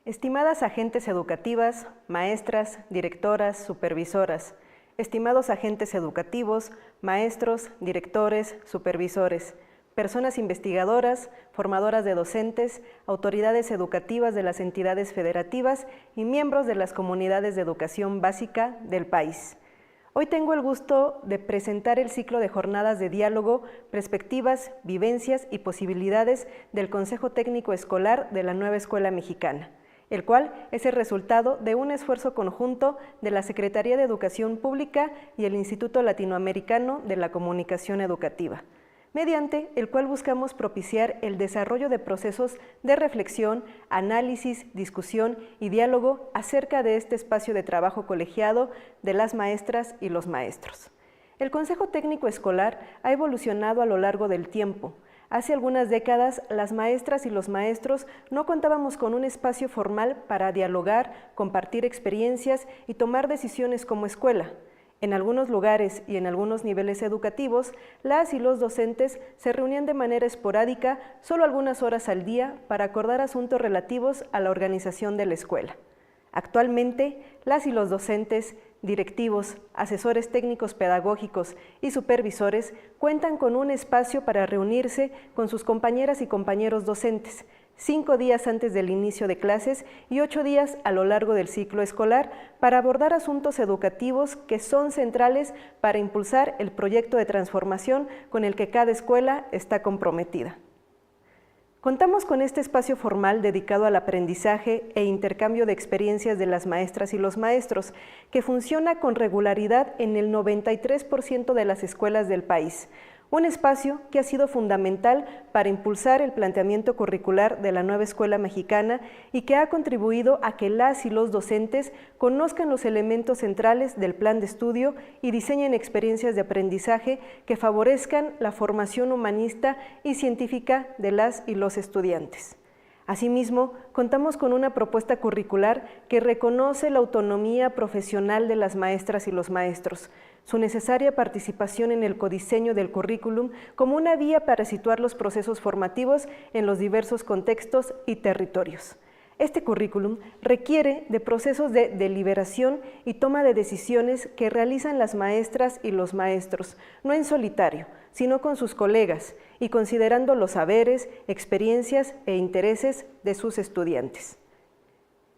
Estimadas agentes educativas, maestras, directoras, supervisoras, estimados agentes educativos, maestros, directores, supervisores, personas investigadoras, formadoras de docentes, autoridades educativas de las entidades federativas y miembros de las comunidades de educación básica del país. Hoy tengo el gusto de presentar el ciclo de jornadas de diálogo, perspectivas, vivencias y posibilidades del Consejo Técnico Escolar de la Nueva Escuela Mexicana, el cual es el resultado de un esfuerzo conjunto de la Secretaría de Educación Pública y el Instituto Latinoamericano de la Comunicación Educativa, mediante el cual buscamos propiciar el desarrollo de procesos de reflexión, análisis, discusión y diálogo acerca de este espacio de trabajo colegiado de las maestras y los maestros. El Consejo Técnico Escolar ha evolucionado a lo largo del tiempo. Hace algunas décadas, las maestras y los maestros no contábamos con un espacio formal para dialogar, compartir experiencias y tomar decisiones como escuela. En algunos lugares y en algunos niveles educativos, las y los docentes se reunían de manera esporádica solo algunas horas al día para acordar asuntos relativos a la organización de la escuela. Actualmente, las y los docentes, directivos, asesores técnicos pedagógicos y supervisores cuentan con un espacio para reunirse con sus compañeras y compañeros docentes, 5 días antes del inicio de clases y 8 días a lo largo del ciclo escolar para abordar asuntos educativos que son centrales para impulsar el proyecto de transformación con el que cada escuela está comprometida. Contamos con este espacio formal dedicado al aprendizaje e intercambio de experiencias de las maestras y los maestros, que funciona con regularidad en el 93% de las escuelas del país. Un espacio que ha sido fundamental para impulsar el planteamiento curricular de la nueva escuela mexicana y que ha contribuido a que las y los docentes conozcan los elementos centrales del plan de estudio y diseñen experiencias de aprendizaje que favorezcan la formación humanista y científica de las y los estudiantes. Asimismo, contamos con una propuesta curricular que reconoce la autonomía profesional de las maestras y los maestros, su necesaria participación en el codiseño del currículum como una vía para situar los procesos formativos en los diversos contextos y territorios. Este currículum requiere de procesos de deliberación y toma de decisiones que realizan las maestras y los maestros, no en solitario, sino con sus colegas y considerando los saberes, experiencias e intereses de sus estudiantes.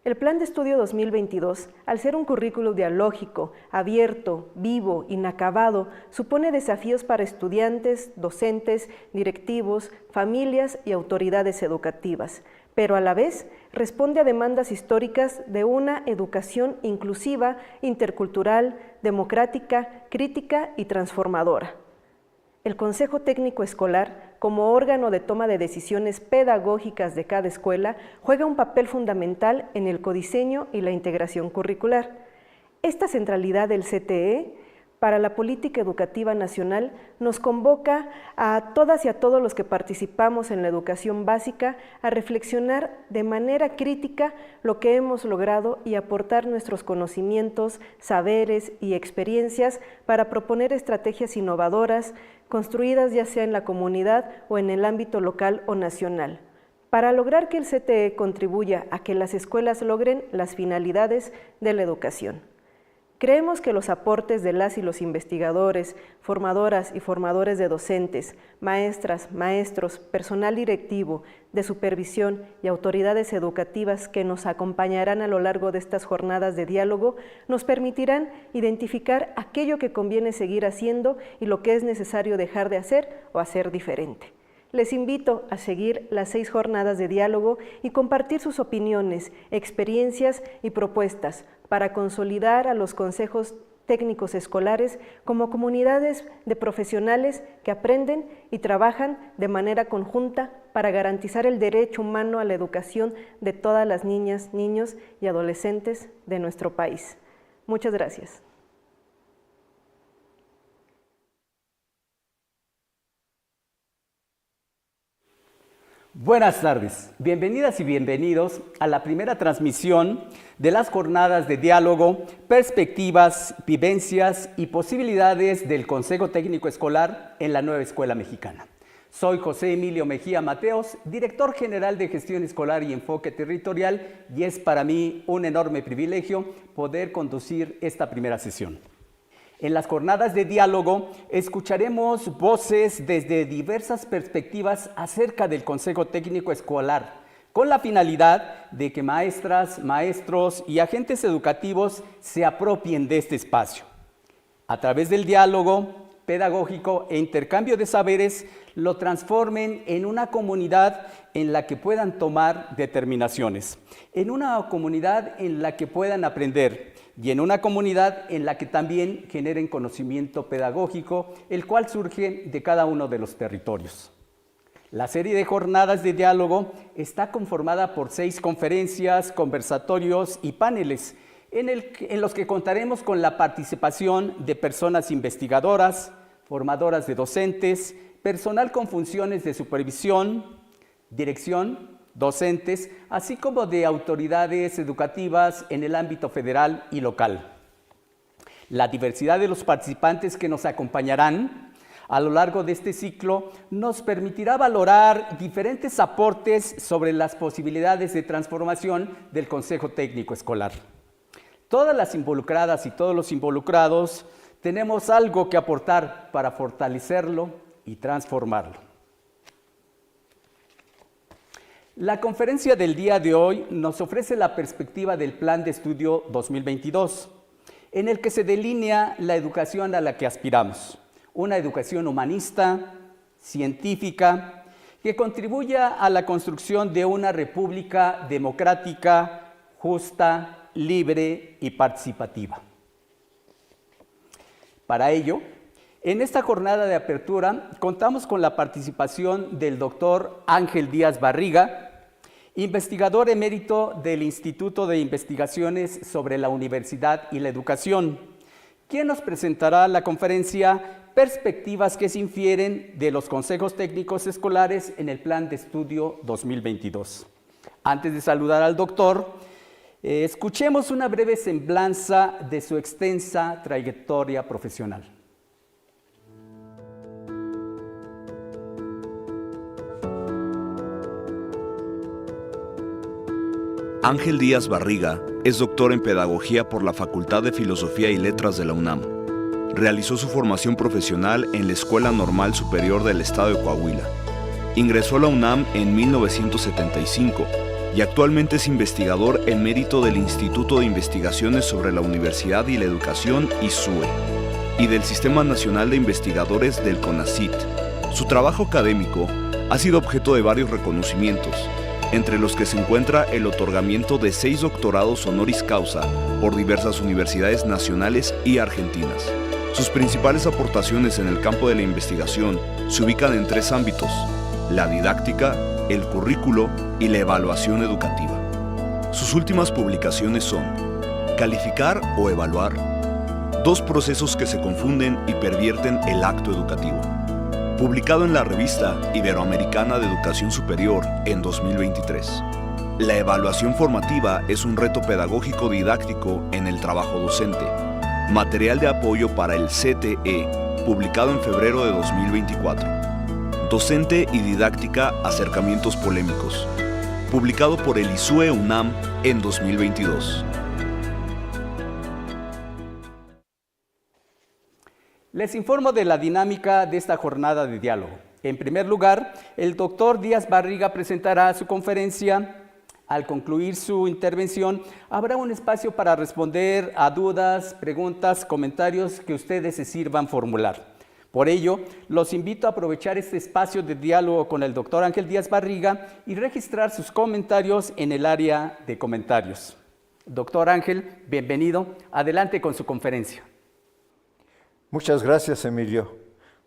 El Plan de Estudio 2022, al ser un currículo dialógico, abierto, vivo, inacabado, supone desafíos para estudiantes, docentes, directivos, familias y autoridades educativas, pero a la vez responde a demandas históricas de una educación inclusiva, intercultural, democrática, crítica y transformadora. El Consejo Técnico Escolar, como órgano de toma de decisiones pedagógicas de cada escuela, juega un papel fundamental en el codiseño y la integración curricular. Esta centralidad del CTE para la política educativa nacional nos convoca a todas y a todos los que participamos en la educación básica a reflexionar de manera crítica lo que hemos logrado y aportar nuestros conocimientos, saberes y experiencias para proponer estrategias innovadoras, construidas ya sea en la comunidad o en el ámbito local o nacional, para lograr que el CTE contribuya a que las escuelas logren las finalidades de la educación. Creemos que los aportes de las y los investigadores, formadoras y formadores de docentes, maestras, maestros, personal directivo, de supervisión y autoridades educativas que nos acompañarán a lo largo de estas jornadas de diálogo nos permitirán identificar aquello que conviene seguir haciendo y lo que es necesario dejar de hacer o hacer diferente. Les invito a seguir las 6 jornadas de diálogo y compartir sus opiniones, experiencias y propuestas para consolidar a los consejos técnicos escolares como comunidades de profesionales que aprenden y trabajan de manera conjunta para garantizar el derecho humano a la educación de todas las niñas, niños y adolescentes de nuestro país. Muchas gracias. Buenas tardes, bienvenidas y bienvenidos a la primera transmisión de las jornadas de diálogo, perspectivas, vivencias y posibilidades del Consejo Técnico Escolar en la Nueva Escuela Mexicana. Soy José Emilio Mejía Mateos, director general de Gestión Escolar y Enfoque Territorial, y es para mí un enorme privilegio poder conducir esta primera sesión. En las jornadas de diálogo escucharemos voces desde diversas perspectivas acerca del Consejo Técnico Escolar, con la finalidad de que maestras, maestros y agentes educativos se apropien de este espacio. A través del diálogo pedagógico e intercambio de saberes, lo transformen en una comunidad en la que puedan tomar determinaciones, en una comunidad en la que puedan aprender y en una comunidad en la que también generen conocimiento pedagógico, el cual surge de cada uno de los territorios. La serie de jornadas de diálogo está conformada por 6 conferencias, conversatorios y paneles, en los que contaremos con la participación de personas investigadoras, formadoras de docentes, personal con funciones de supervisión, dirección, docentes, así como de autoridades educativas en el ámbito federal y local. La diversidad de los participantes que nos acompañarán a lo largo de este ciclo nos permitirá valorar diferentes aportes sobre las posibilidades de transformación del Consejo Técnico Escolar. Todas las involucradas y todos los involucrados tenemos algo que aportar para fortalecerlo y transformarlo. La conferencia del día de hoy nos ofrece la perspectiva del Plan de Estudio 2022, en el que se delinea la educación a la que aspiramos, una educación humanista, científica, que contribuya a la construcción de una república democrática, justa, libre y participativa. Para ello, en esta jornada de apertura contamos con la participación del doctor Ángel Díaz Barriga, investigador emérito del Instituto de Investigaciones sobre la Universidad y la Educación, quien nos presentará la conferencia Perspectivas que se infieren de los consejos técnicos escolares en el Plan de Estudio 2022. Antes de saludar al doctor, escuchemos una breve semblanza de su extensa trayectoria profesional. Ángel Díaz Barriga es doctor en Pedagogía por la Facultad de Filosofía y Letras de la UNAM. Realizó su formación profesional en la Escuela Normal Superior del Estado de Coahuila. Ingresó a la UNAM en 1975 y actualmente es investigador emérito del Instituto de Investigaciones sobre la Universidad y la Educación, ISUE, y del Sistema Nacional de Investigadores del CONACYT. Su trabajo académico ha sido objeto de varios reconocimientos, entre los que se encuentra el otorgamiento de 6 doctorados honoris causa por diversas universidades nacionales y argentinas. Sus principales aportaciones en el campo de la investigación se ubican en 3 ámbitos: la didáctica, el currículo y la evaluación educativa. Sus últimas publicaciones son Calificar o evaluar, 2 procesos que se confunden y pervierten el acto educativo, publicado en la revista Iberoamericana de Educación Superior en 2023. La evaluación formativa es un reto pedagógico didáctico en el trabajo docente, material de apoyo para el CTE, publicado en febrero de 2024. Docente y didáctica, acercamientos polémicos, publicado por el ISUE UNAM en 2022. Les informo de la dinámica de esta jornada de diálogo. En primer lugar, el doctor Díaz Barriga presentará su conferencia. Al concluir su intervención, habrá un espacio para responder a dudas, preguntas, comentarios que ustedes se sirvan formular. Por ello, los invito a aprovechar este espacio de diálogo con el doctor Ángel Díaz Barriga y registrar sus comentarios en el área de comentarios. Doctor Ángel, bienvenido. Adelante con su conferencia. Muchas gracias, Emilio.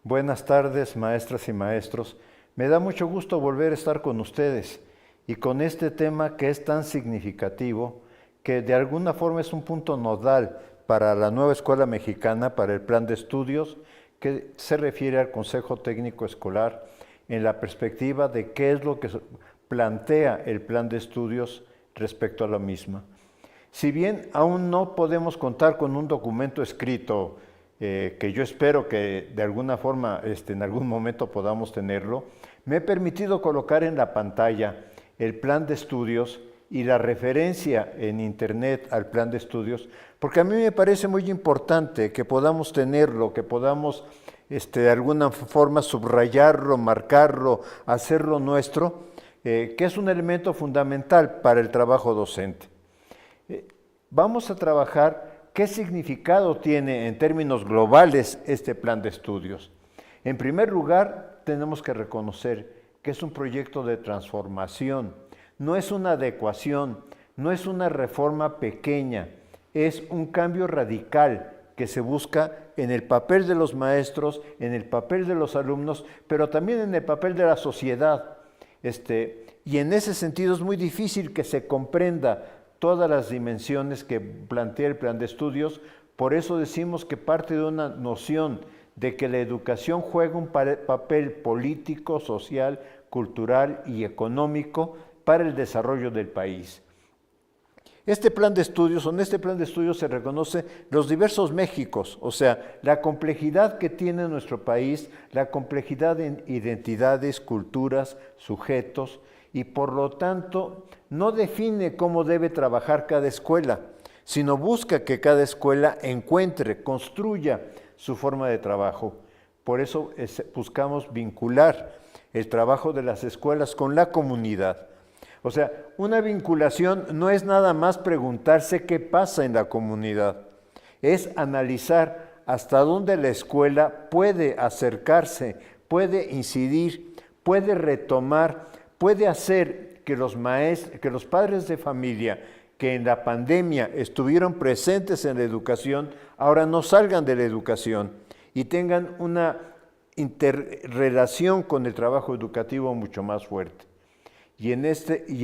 Buenas tardes, maestras y maestros. Me da mucho gusto volver a estar con ustedes y con este tema que es tan significativo, que de alguna forma es un punto nodal para la nueva escuela mexicana, para el plan de estudios, que se refiere al Consejo Técnico Escolar en la perspectiva de qué es lo que plantea el plan de estudios respecto a la misma. Si bien aún no podemos contar con un documento escrito que yo espero que de alguna forma en algún momento podamos tenerlo, me he permitido colocar en la pantalla el plan de estudios y la referencia en internet al plan de estudios, porque a mí me parece muy importante que podamos tenerlo, que podamos de alguna forma subrayarlo, marcarlo, hacerlo nuestro, que es un elemento fundamental para el trabajo docente. Vamos a trabajar qué significado tiene en términos globales este plan de estudios. En primer lugar, tenemos que reconocer que es un proyecto de transformación, no es una adecuación, no es una reforma pequeña, es un cambio radical que se busca en el papel de los maestros, en el papel de los alumnos, pero también en el papel de la sociedad. Y en ese sentido es muy difícil que se comprenda todas las dimensiones que plantea el plan de estudios. Por eso decimos que parte de una noción de que la educación juega un papel político, social, cultural y económico para el desarrollo del país. En este plan de estudios se reconoce los diversos Méxicos, o sea, la complejidad que tiene nuestro país, la complejidad en identidades, culturas, sujetos, y por lo tanto no define cómo debe trabajar cada escuela, sino busca que cada escuela encuentre, construya su forma de trabajo. Por eso buscamos vincular el trabajo de las escuelas con la comunidad. O sea, una vinculación no es nada más preguntarse qué pasa en la comunidad, es analizar hasta dónde la escuela puede acercarse, puede incidir, puede retomar, puede hacer que los padres de familia que en la pandemia estuvieron presentes en la educación, ahora no salgan de la educación y tengan una interrelación con el trabajo educativo mucho más fuerte. Y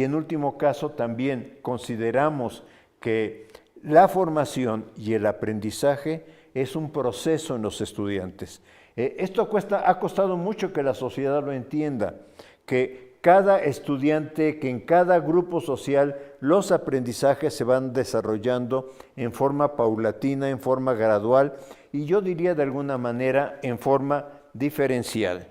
en último caso también consideramos que la formación y el aprendizaje es un proceso en los estudiantes. Esto ha costado mucho que la sociedad lo entienda, que cada estudiante, que en cada grupo social los aprendizajes se van desarrollando en forma paulatina, en forma gradual y yo diría de alguna manera en forma diferencial.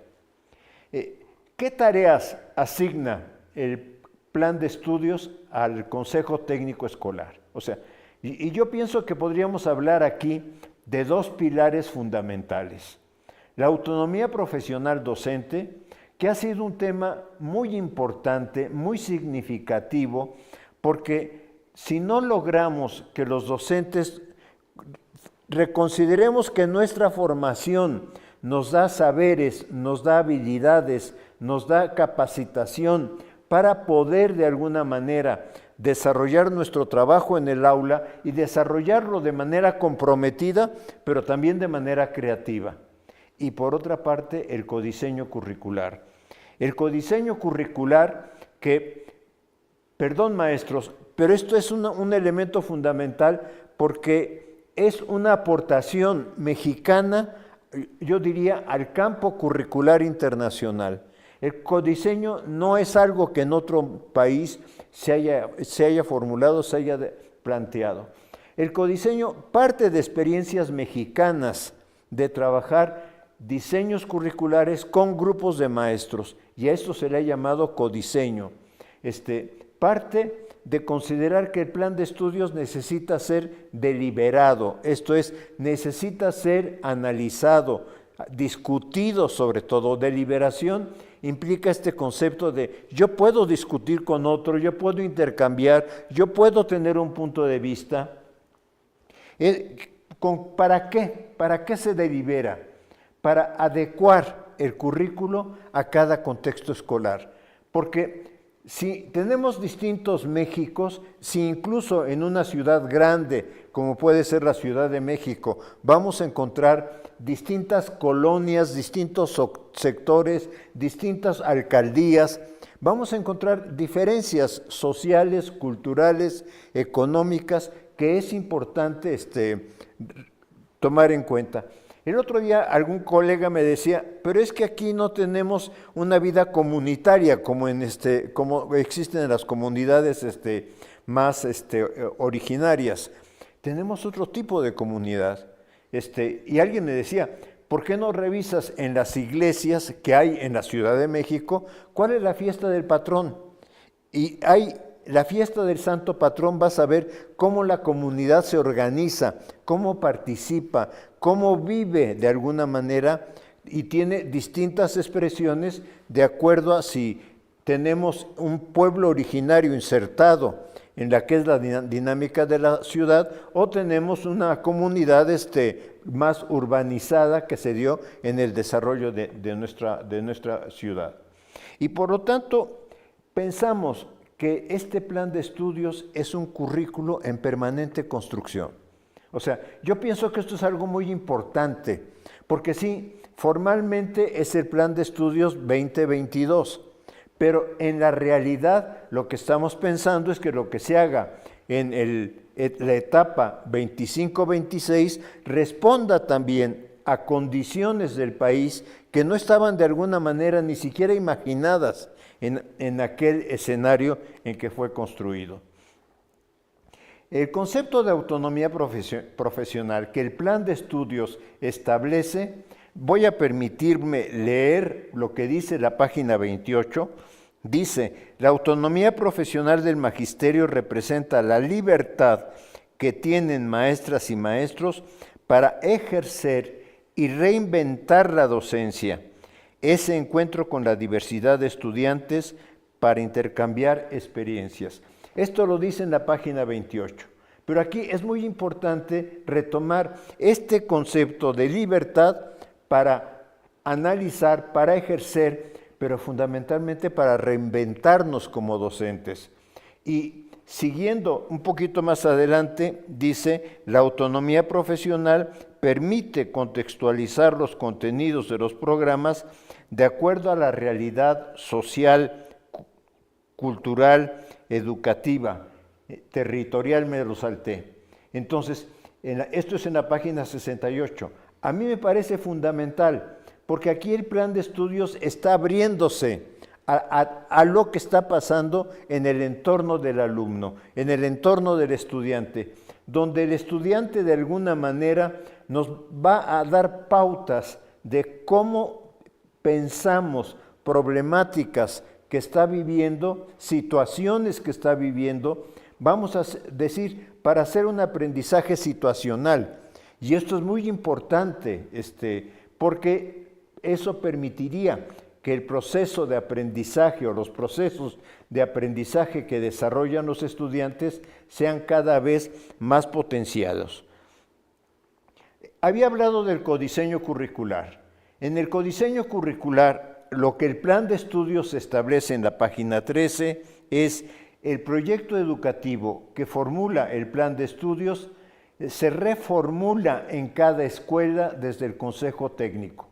¿Qué tareas asigna el plan de estudios al Consejo Técnico Escolar? O sea, y yo pienso que podríamos hablar aquí de dos pilares fundamentales. La autonomía profesional docente, que ha sido un tema muy importante, muy significativo, porque si no logramos que los docentes reconsideremos que nuestra formación nos da saberes, nos da habilidades, nos da capacitación para poder de alguna manera desarrollar nuestro trabajo en el aula y desarrollarlo de manera comprometida, pero también de manera creativa. Y por otra parte, el codiseño curricular. El codiseño curricular que, perdón maestros, pero esto es un elemento fundamental porque es una aportación mexicana, yo diría, al campo curricular internacional. El codiseño no es algo que en otro país se haya formulado, se haya planteado. El codiseño parte de experiencias mexicanas de trabajar diseños curriculares con grupos de maestros y a esto se le ha llamado codiseño. Parte de considerar que el plan de estudios necesita ser deliberado, esto es, necesita ser analizado, discutido sobre todo. Deliberación implica este concepto de yo puedo discutir con otro, yo puedo intercambiar, yo puedo tener un punto de vista. ¿Para qué? ¿Para qué se delibera? Para adecuar el currículo a cada contexto escolar. Porque si tenemos distintos Méxicos, si incluso en una ciudad grande, como puede ser la Ciudad de México, vamos a encontrar distintas colonias, distintos sectores, distintas alcaldías, vamos a encontrar diferencias sociales, culturales, económicas, que es importante tomar en cuenta. El otro día algún colega me decía, pero es que aquí no tenemos una vida comunitaria como existen en las comunidades más originarias. Tenemos otro tipo de comunidad. Y alguien me decía, ¿por qué no revisas en las iglesias que hay en la Ciudad de México cuál es la fiesta del patrón? Y hay la fiesta del santo patrón, vas a ver cómo la comunidad se organiza, cómo participa, cómo vive de alguna manera y tiene distintas expresiones de acuerdo a si tenemos un pueblo originario insertado en la que es la dinámica de la ciudad, o tenemos una comunidad más urbanizada que se dio en el desarrollo de nuestra ciudad. Y por lo tanto, pensamos que este plan de estudios es un currículo en permanente construcción. O sea, yo pienso que esto es algo muy importante, porque sí, formalmente es el plan de estudios 2022, pero en la realidad lo que estamos pensando es que lo que se haga en la etapa 25-26 responda también a condiciones del país que no estaban de alguna manera ni siquiera imaginadas en aquel escenario en que fue construido. El concepto de autonomía profesional que el plan de estudios establece, voy a permitirme leer lo que dice la página 28. Dice, la autonomía profesional del magisterio representa la libertad que tienen maestras y maestros para ejercer y reinventar la docencia, ese encuentro con la diversidad de estudiantes para intercambiar experiencias. Esto lo dice en la página 28. Pero aquí es muy importante retomar este concepto de libertad para analizar, para ejercer, pero fundamentalmente para reinventarnos como docentes. Y siguiendo un poquito más adelante, dice, la autonomía profesional permite contextualizar los contenidos de los programas de acuerdo a la realidad social, cultural, educativa, territorial, me lo salté. Entonces, esto es en la página 68. A mí me parece fundamental, porque aquí el plan de estudios está abriéndose a lo que está pasando en el entorno del alumno, en el entorno del estudiante, donde el estudiante de alguna manera nos va a dar pautas de cómo pensamos problemáticas que está viviendo, situaciones que está viviendo, vamos a decir, para hacer un aprendizaje situacional. Y esto es muy importante, porque eso permitiría que el proceso de aprendizaje o los procesos de aprendizaje que desarrollan los estudiantes sean cada vez más potenciados. Había hablado del codiseño curricular. En el codiseño curricular, lo que el plan de estudios establece en la página 13 es el proyecto educativo que formula el plan de estudios se reformula en cada escuela desde el Consejo Técnico,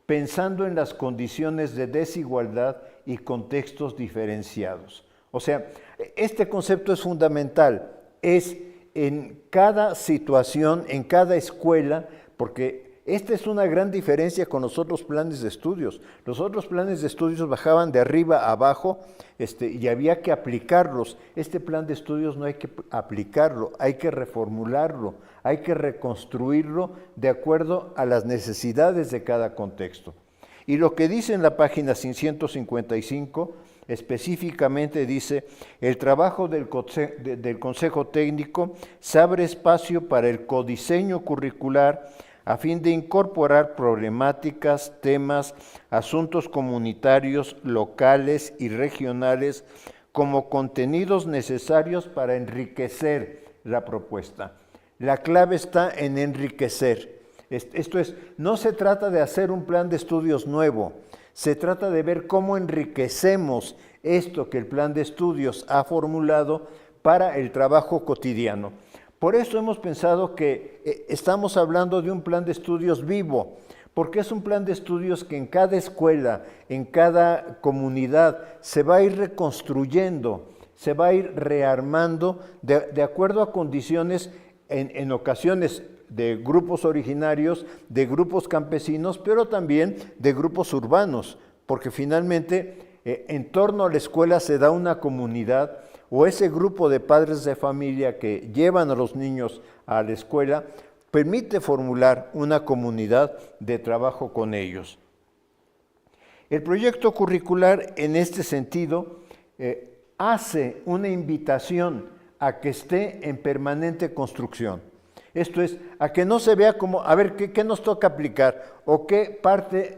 pensando en las condiciones de desigualdad y contextos diferenciados. O sea, este concepto es fundamental, es en cada situación, en cada escuela, porque esta es una gran diferencia con los otros planes de estudios. Los otros planes de estudios bajaban de arriba a abajo y había que aplicarlos. Este plan de estudios no hay que aplicarlo, hay que reformularlo, hay que reconstruirlo de acuerdo a las necesidades de cada contexto. Y lo que dice en la página 155, específicamente dice, el trabajo del Consejo Técnico se abre espacio para el codiseño curricular a fin de incorporar problemáticas, temas, asuntos comunitarios, locales y regionales como contenidos necesarios para enriquecer la propuesta. La clave está en enriquecer. Esto es, no se trata de hacer un plan de estudios nuevo, se trata de ver cómo enriquecemos esto que el plan de estudios ha formulado para el trabajo cotidiano. Por eso hemos pensado que estamos hablando de un plan de estudios vivo, porque es un plan de estudios que en cada escuela, en cada comunidad, se va a ir reconstruyendo, se va a ir rearmando de acuerdo a condiciones, en ocasiones de grupos originarios, de grupos campesinos, pero también de grupos urbanos, porque finalmente en torno a la escuela se da una comunidad o ese grupo de padres de familia que llevan a los niños a la escuela, permite formular una comunidad de trabajo con ellos. El proyecto curricular, en este sentido, hace una invitación a que esté en permanente construcción. Esto es, a que no se vea como, a ver, ¿qué nos toca aplicar? ¿O qué parte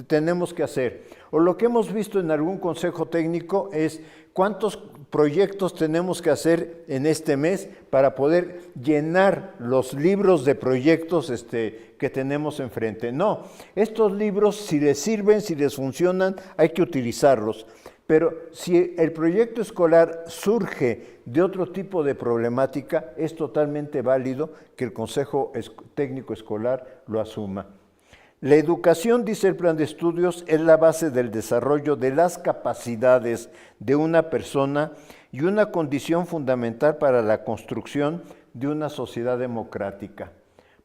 tenemos que hacer? O lo que hemos visto en algún consejo técnico es cuántos proyectos tenemos que hacer en este mes para poder llenar los libros de proyectos que tenemos enfrente. No, estos libros, si les sirven, si les funcionan, hay que utilizarlos. Pero si el proyecto escolar surge de otro tipo de problemática, es totalmente válido que el Consejo Técnico Escolar lo asuma. La educación, dice el plan de estudios, es la base del desarrollo de las capacidades de una persona y una condición fundamental para la construcción de una sociedad democrática.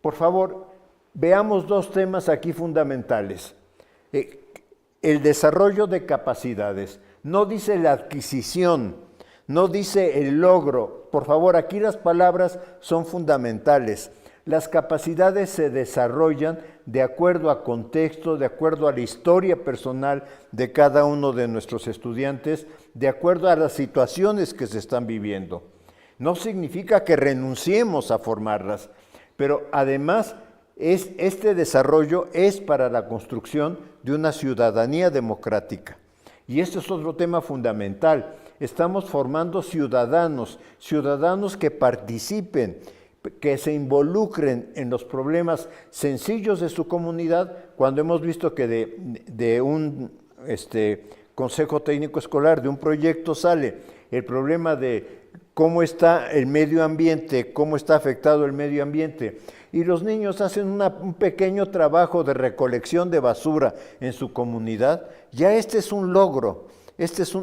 Por favor, veamos dos temas aquí fundamentales. El desarrollo de capacidades. No dice la adquisición, no dice el logro. Por favor, aquí las palabras son fundamentales. Las capacidades se desarrollan de acuerdo a contexto, de acuerdo a la historia personal de cada uno de nuestros estudiantes, de acuerdo a las situaciones que se están viviendo. No significa que renunciemos a formarlas, pero además este desarrollo es para la construcción de una ciudadanía democrática. Y este es otro tema fundamental. Estamos formando ciudadanos que participen, que se involucren en los problemas sencillos de su comunidad, cuando hemos visto que de un consejo técnico escolar, de un proyecto, sale el problema de cómo está el medio ambiente, cómo está afectado el medio ambiente, y los niños hacen un pequeño trabajo de recolección de basura en su comunidad. Ya este es un logro, este es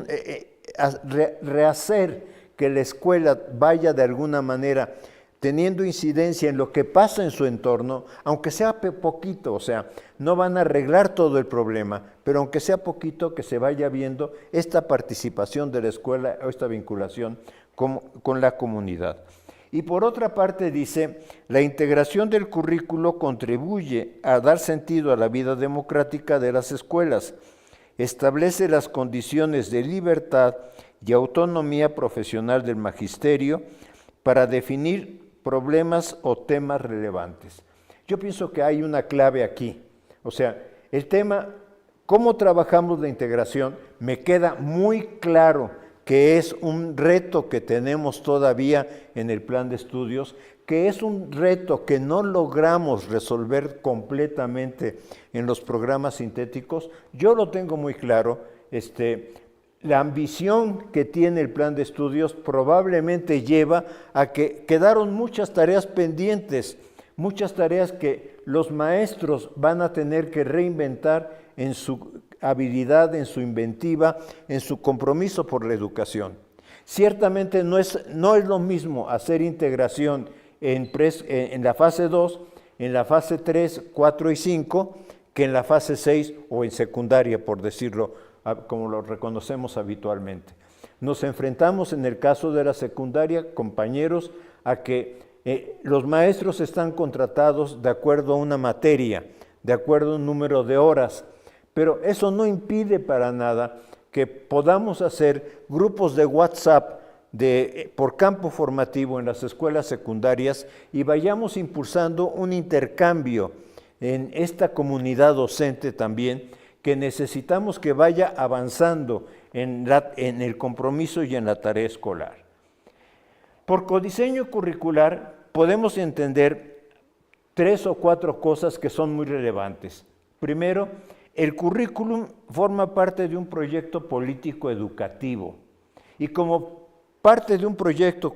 rehacer que la escuela vaya de alguna manera teniendo incidencia en lo que pasa en su entorno, aunque sea poquito, o sea, no van a arreglar todo el problema, pero aunque sea poquito, que se vaya viendo esta participación de la escuela o esta vinculación con la comunidad. Y por otra parte dice, la integración del currículo contribuye a dar sentido a la vida democrática de las escuelas, establece las condiciones de libertad y autonomía profesional del magisterio para definir problemas o temas relevantes. Yo pienso que hay una clave aquí, o sea, el tema, cómo trabajamos la integración, me queda muy claro que es un reto que tenemos todavía en el plan de estudios, que es un reto que no logramos resolver completamente en los programas sintéticos. Yo lo tengo muy claro, la ambición que tiene el plan de estudios probablemente lleva a que quedaron muchas tareas pendientes, muchas tareas que los maestros van a tener que reinventar en su habilidad, en su inventiva, en su compromiso por la educación. Ciertamente no es lo mismo hacer integración en la fase 2, en la fase 3, 4 y 5, que en la fase 6 o en secundaria, por decirlo como lo reconocemos habitualmente. Nos enfrentamos en el caso de la secundaria, compañeros, a que los maestros están contratados de acuerdo a una materia, de acuerdo a un número de horas, pero eso no impide para nada que podamos hacer grupos de WhatsApp por campo formativo en las escuelas secundarias y vayamos impulsando un intercambio en esta comunidad docente también, que necesitamos que vaya avanzando en el compromiso y en la tarea escolar. Por codiseño curricular podemos entender 3 o 4 cosas que son muy relevantes. Primero, el currículum forma parte de un proyecto político educativo y como parte de un proyecto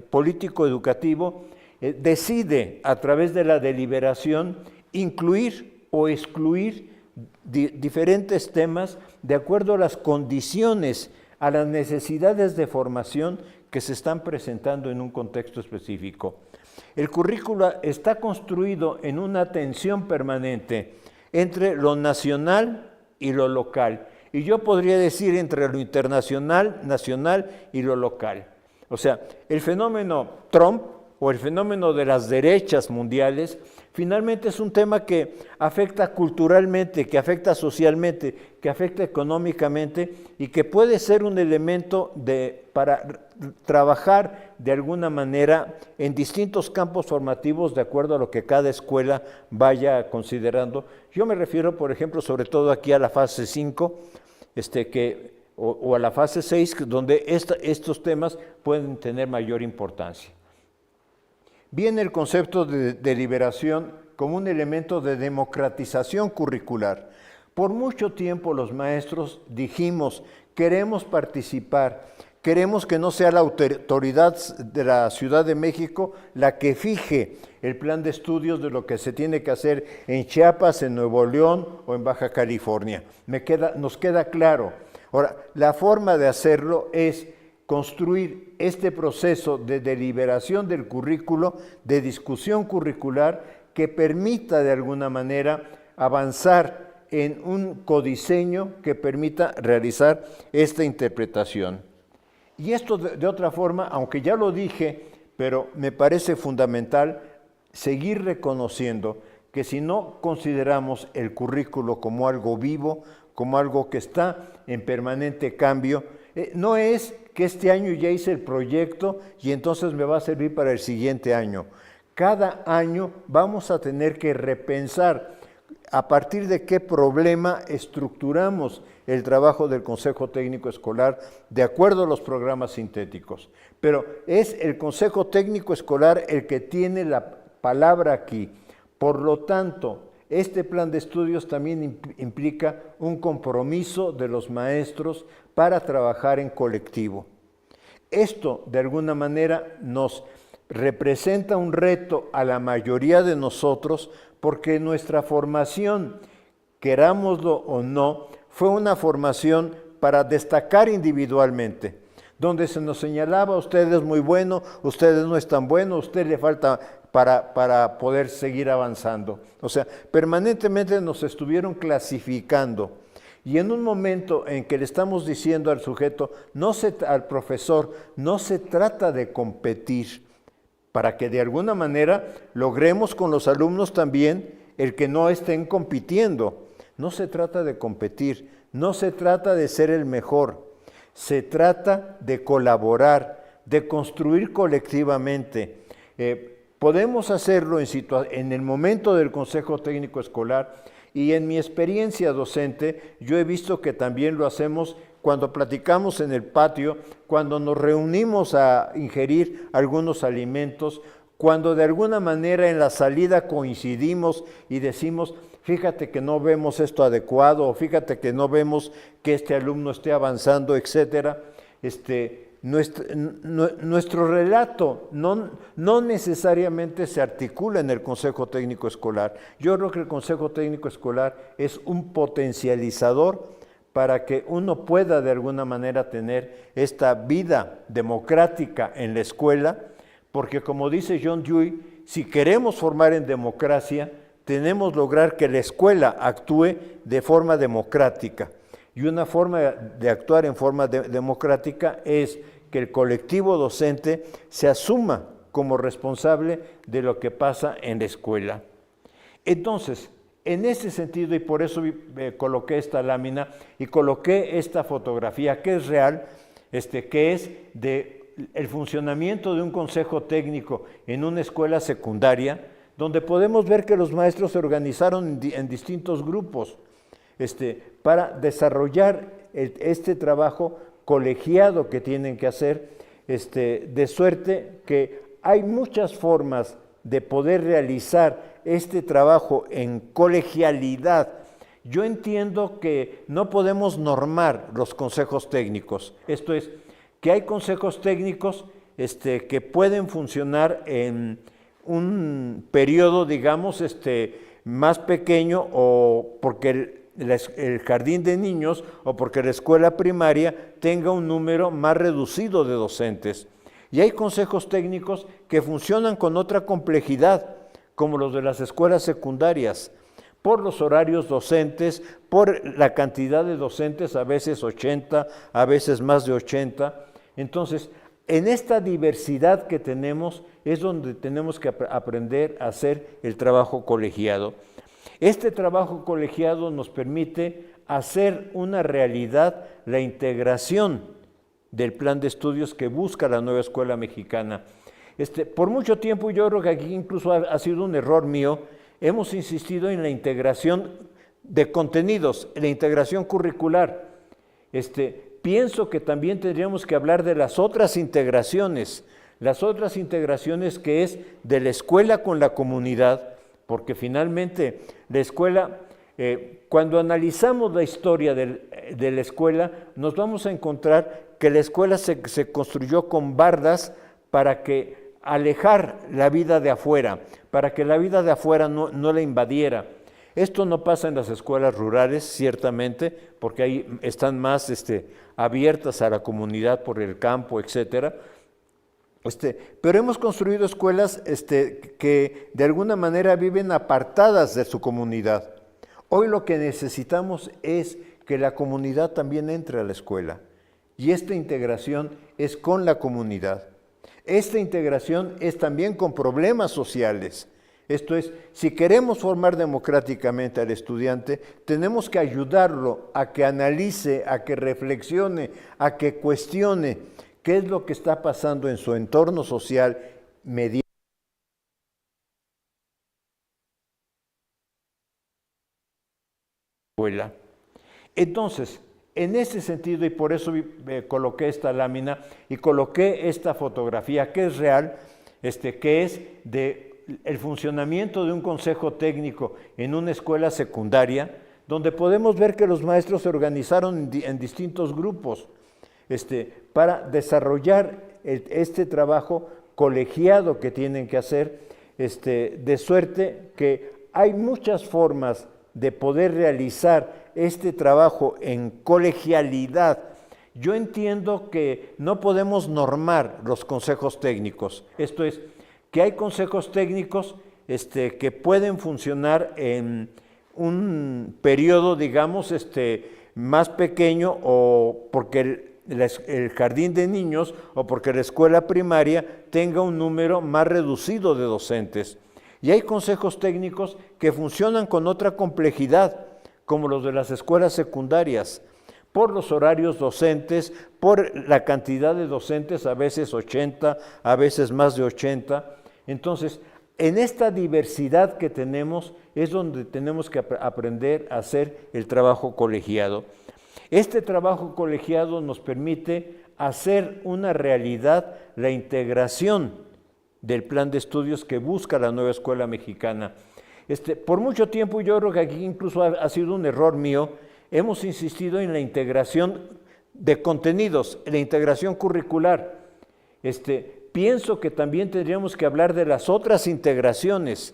político educativo decide a través de la deliberación incluir o excluir diferentes temas de acuerdo a las condiciones, a las necesidades de formación que se están presentando en un contexto específico. El currículo está construido en una tensión permanente entre lo nacional y lo local. Y yo podría decir entre lo internacional, nacional y lo local. O sea, el fenómeno Trump o el fenómeno de las derechas mundiales, finalmente es un tema que afecta culturalmente, que afecta socialmente, que afecta económicamente y que puede ser un elemento para trabajar de alguna manera en distintos campos formativos de acuerdo a lo que cada escuela vaya considerando. Yo me refiero, por ejemplo, sobre todo aquí a la fase 5, o a la fase 6, donde estos temas pueden tener mayor importancia. Viene el concepto de deliberación como un elemento de democratización curricular. Por mucho tiempo los maestros dijimos, queremos participar, queremos que no sea la autoridad de la Ciudad de México la que fije el plan de estudios de lo que se tiene que hacer en Chiapas, en Nuevo León o en Baja California. Nos queda claro. Ahora, la forma de hacerlo es construir este proceso de deliberación del currículo, de discusión curricular, que permita de alguna manera avanzar en un codiseño que permita realizar esta interpretación. Y esto de otra forma, aunque ya lo dije, pero me parece fundamental seguir reconociendo que si no consideramos el currículo como algo vivo, como algo que está en permanente cambio, no es que este año ya hice el proyecto y entonces me va a servir para el siguiente año. Cada año vamos a tener que repensar a partir de qué problema estructuramos el trabajo del Consejo Técnico Escolar de acuerdo a los programas sintéticos. Pero es el Consejo Técnico Escolar el que tiene la palabra aquí. Por lo tanto, este plan de estudios también implica un compromiso de los maestros para trabajar en colectivo. Esto, de alguna manera, nos representa un reto a la mayoría de nosotros porque nuestra formación, querámoslo o no, fue una formación para destacar individualmente, donde se nos señalaba, usted es muy bueno, ustedes no es tan bueno, a usted le falta para poder seguir avanzando. O sea, permanentemente nos estuvieron clasificando. Y en un momento en que le estamos diciendo al sujeto, al profesor, no se trata de competir, para que de alguna manera logremos con los alumnos también el que no estén compitiendo. No se trata de competir, no se trata de ser el mejor, se trata de colaborar, de construir colectivamente. Podemos hacerlo en el momento del Consejo Técnico Escolar y en mi experiencia docente yo he visto que también lo hacemos cuando platicamos en el patio, cuando nos reunimos a ingerir algunos alimentos, cuando de alguna manera en la salida coincidimos y decimos, fíjate que no vemos esto adecuado, o fíjate que no vemos que este alumno esté avanzando, etcétera. Nuestro relato no necesariamente se articula en el Consejo Técnico Escolar. Yo creo que el Consejo Técnico Escolar es un potencializador para que uno pueda de alguna manera tener esta vida democrática en la escuela, porque como dice John Dewey, si queremos formar en democracia, tenemos que lograr que la escuela actúe de forma democrática. Y una forma de actuar en forma democrática es que el colectivo docente se asuma como responsable de lo que pasa en la escuela. Entonces, en ese sentido, y por eso coloqué esta lámina y coloqué esta fotografía que es real, que es el funcionamiento de un consejo técnico en una escuela secundaria, donde podemos ver que los maestros se organizaron en distintos grupos para desarrollar este trabajo colegiado que tienen que hacer, de suerte que hay muchas formas de poder realizar este trabajo en colegialidad. Yo entiendo que no podemos normar los consejos técnicos, esto es, que hay consejos técnicos que pueden funcionar en un periodo, digamos, más pequeño, o porque el jardín de niños o porque la escuela primaria tenga un número más reducido de docentes. Y hay consejos técnicos que funcionan con otra complejidad, como los de las escuelas secundarias, por los horarios docentes, por la cantidad de docentes, a veces 80, a veces más de 80. Entonces, en esta diversidad que tenemos es donde tenemos que aprender a hacer el trabajo colegiado. Este trabajo colegiado nos permite hacer una realidad la integración del plan de estudios que busca la nueva escuela mexicana. Por mucho tiempo, yo creo que aquí incluso ha sido un error mío, hemos insistido en la integración de contenidos, la integración curricular. Pienso que también tendríamos que hablar de las otras integraciones que es de la escuela con la comunidad, porque finalmente la escuela, cuando analizamos la historia de la escuela, nos vamos a encontrar que la escuela se construyó con bardas para que alejar la vida de afuera, para que la vida de afuera no la invadiera. Esto no pasa en las escuelas rurales, ciertamente, porque ahí están más abiertas a la comunidad por el campo, etcétera. Pero hemos construido escuelas que de alguna manera viven apartadas de su comunidad. Hoy lo que necesitamos es que la comunidad también entre a la escuela. Y esta integración es con la comunidad. Esta integración es también con problemas sociales. Esto es, si queremos formar democráticamente al estudiante, tenemos que ayudarlo a que analice, a que reflexione, a que cuestione qué es lo que está pasando en su entorno social mediante la escuela. Entonces, en ese sentido, y por eso coloqué esta lámina y coloqué esta fotografía que es real, que es el funcionamiento de un consejo técnico en una escuela secundaria, donde podemos ver que los maestros se organizaron en distintos grupos para desarrollar este trabajo colegiado que tienen que hacer, de suerte que hay muchas formas de poder realizar este trabajo en colegialidad. Yo entiendo que no podemos normar los consejos técnicos, esto es, que hay consejos técnicos que pueden funcionar en un periodo, digamos, más pequeño, o porque el jardín de niños o porque la escuela primaria tenga un número más reducido de docentes. Y hay consejos técnicos que funcionan con otra complejidad, como los de las escuelas secundarias, por los horarios docentes, por la cantidad de docentes, a veces 80, a veces más de 80. Entonces, en esta diversidad que tenemos es donde tenemos que aprender a hacer el trabajo colegiado. Este trabajo colegiado nos permite hacer una realidad la integración del plan de estudios que busca la nueva escuela mexicana. Por mucho tiempo, yo creo que aquí incluso ha sido un error mío, hemos insistido en la integración de contenidos, la integración curricular. Pienso que también tendríamos que hablar de las otras integraciones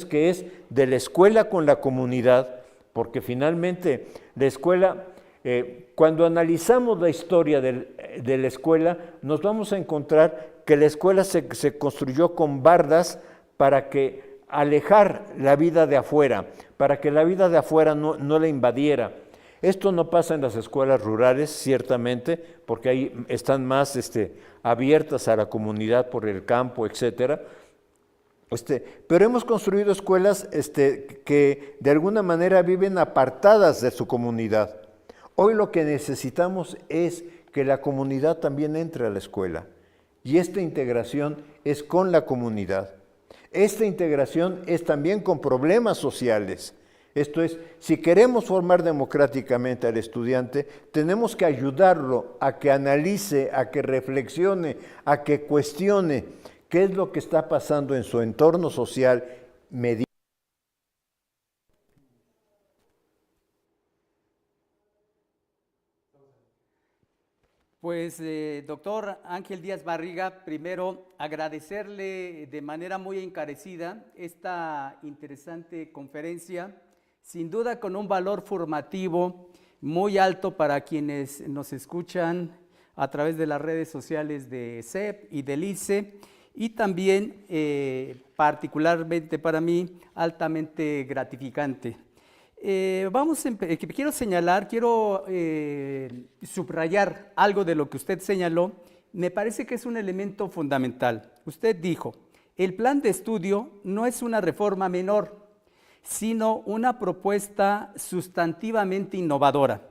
que es de la escuela con la comunidad, porque finalmente la escuela, cuando analizamos la historia de la escuela, nos vamos a encontrar que la escuela se construyó con bardas para que alejar la vida de afuera, para que la vida de afuera no la invadiera. Esto no pasa en las escuelas rurales, ciertamente, porque ahí están más abiertas a la comunidad por el campo, etcétera. Pero hemos construido escuelas que de alguna manera viven apartadas de su comunidad. Hoy lo que necesitamos es que la comunidad también entre a la escuela. Y esta integración es con la comunidad. Esta integración es también con problemas sociales. Esto es, si queremos formar democráticamente al estudiante, tenemos que ayudarlo a que analice, a que reflexione, a que cuestione qué es lo que está pasando en su entorno social mediante. Pues, doctor Ángel Díaz Barriga, primero agradecerle de manera muy encarecida esta interesante conferencia, sin duda con un valor formativo muy alto para quienes nos escuchan a través de las redes sociales de CEP y del ICE, y también particularmente para mí altamente gratificante. Quiero señalar, quiero subrayar algo de lo que usted señaló. Me parece que es un elemento fundamental. Usted dijo, el plan de estudio no es una reforma menor, sino una propuesta sustantivamente innovadora,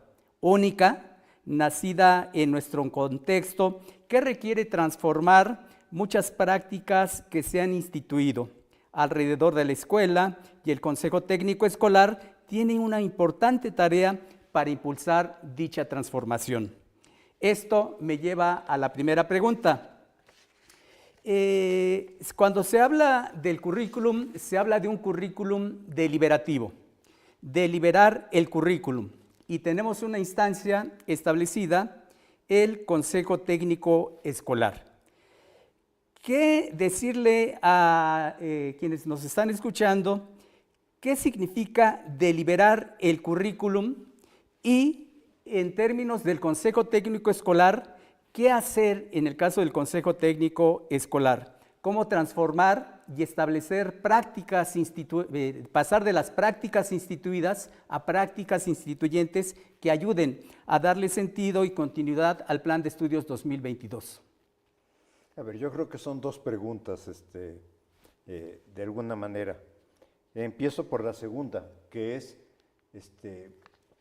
única, nacida en nuestro contexto, que requiere transformar muchas prácticas que se han instituido alrededor de la escuela, y el Consejo Técnico Escolar tiene una importante tarea para impulsar dicha transformación. Esto me lleva a la primera pregunta. Cuando se habla del currículum, se habla de un currículum deliberativo, deliberar el currículum, y tenemos una instancia establecida, el Consejo Técnico Escolar. ¿Qué decirle a quienes nos están escuchando? ¿Qué significa deliberar el currículum? Y en términos del Consejo Técnico Escolar, ¿qué hacer en el caso del Consejo Técnico Escolar? ¿Cómo transformar y establecer prácticas, pasar de las prácticas instituidas a prácticas instituyentes que ayuden a darle sentido y continuidad al Plan de Estudios 2022? A ver, yo creo que son dos preguntas, de alguna manera. Empiezo por la segunda, que es,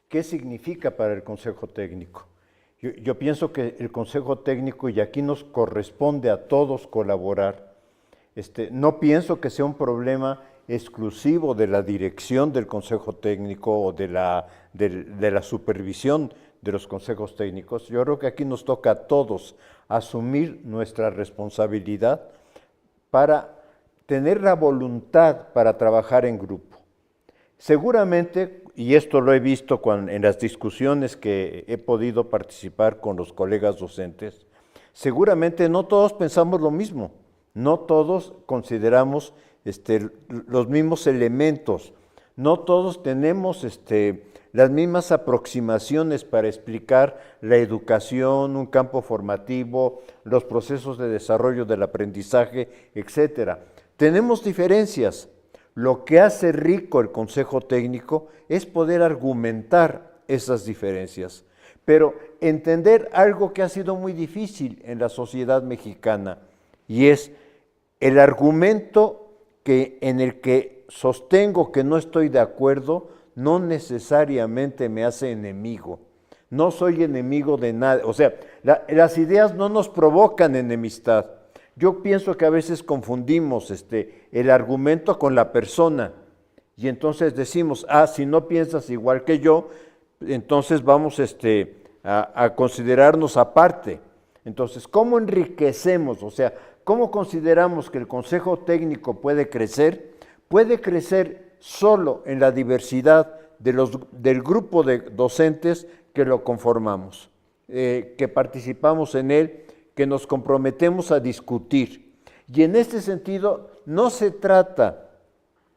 ¿qué significa para el Consejo Técnico? Yo pienso que el Consejo Técnico, y aquí nos corresponde a todos colaborar, no pienso que sea un problema exclusivo de la dirección del Consejo Técnico o de la supervisión de los consejos técnicos. Yo creo que aquí nos toca a todos asumir nuestra responsabilidad para tener la voluntad para trabajar en grupo. Seguramente, y esto lo he visto en las discusiones que he podido participar con los colegas docentes, seguramente no todos pensamos lo mismo, no todos consideramos los mismos elementos, no todos tenemos las mismas aproximaciones para explicar la educación, un campo formativo, los procesos de desarrollo del aprendizaje, etcétera. Tenemos diferencias. Lo que hace rico el Consejo Técnico es poder argumentar esas diferencias, pero entender algo que ha sido muy difícil en la sociedad mexicana, y es el argumento en el que sostengo que no estoy de acuerdo, no necesariamente me hace enemigo. No soy enemigo de nada. O sea, las ideas no nos provocan enemistad. Yo pienso que a veces confundimos el argumento con la persona, y entonces decimos, si no piensas igual que yo, entonces vamos a considerarnos aparte. Entonces, ¿cómo enriquecemos? O sea, ¿cómo consideramos que el Consejo Técnico puede crecer? Puede crecer solo en la diversidad del grupo de docentes que lo conformamos, que participamos en él, que nos comprometemos a discutir. Y en este sentido, no se trata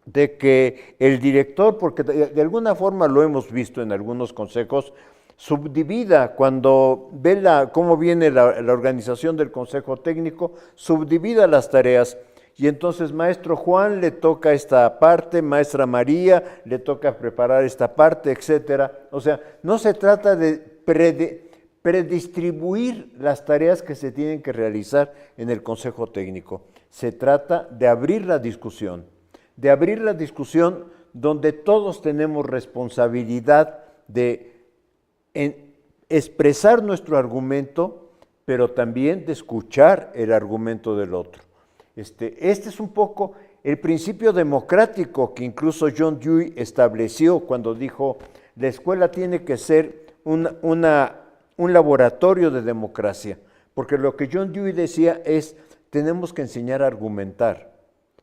de que el director, porque de alguna forma lo hemos visto en algunos consejos, subdivida, cuando ve cómo viene la organización del Consejo Técnico, subdivida las tareas. Y entonces maestro Juan le toca esta parte, maestra María le toca preparar esta parte, etcétera. O sea, no se trata de predistribuir las tareas que se tienen que realizar en el Consejo Técnico. Se trata de abrir la discusión donde todos tenemos responsabilidad de expresar nuestro argumento, pero también de escuchar el argumento del otro. Este es un poco el principio democrático que incluso John Dewey estableció cuando dijo, la escuela tiene que ser un laboratorio de democracia, porque lo que John Dewey decía es, tenemos que enseñar a argumentar,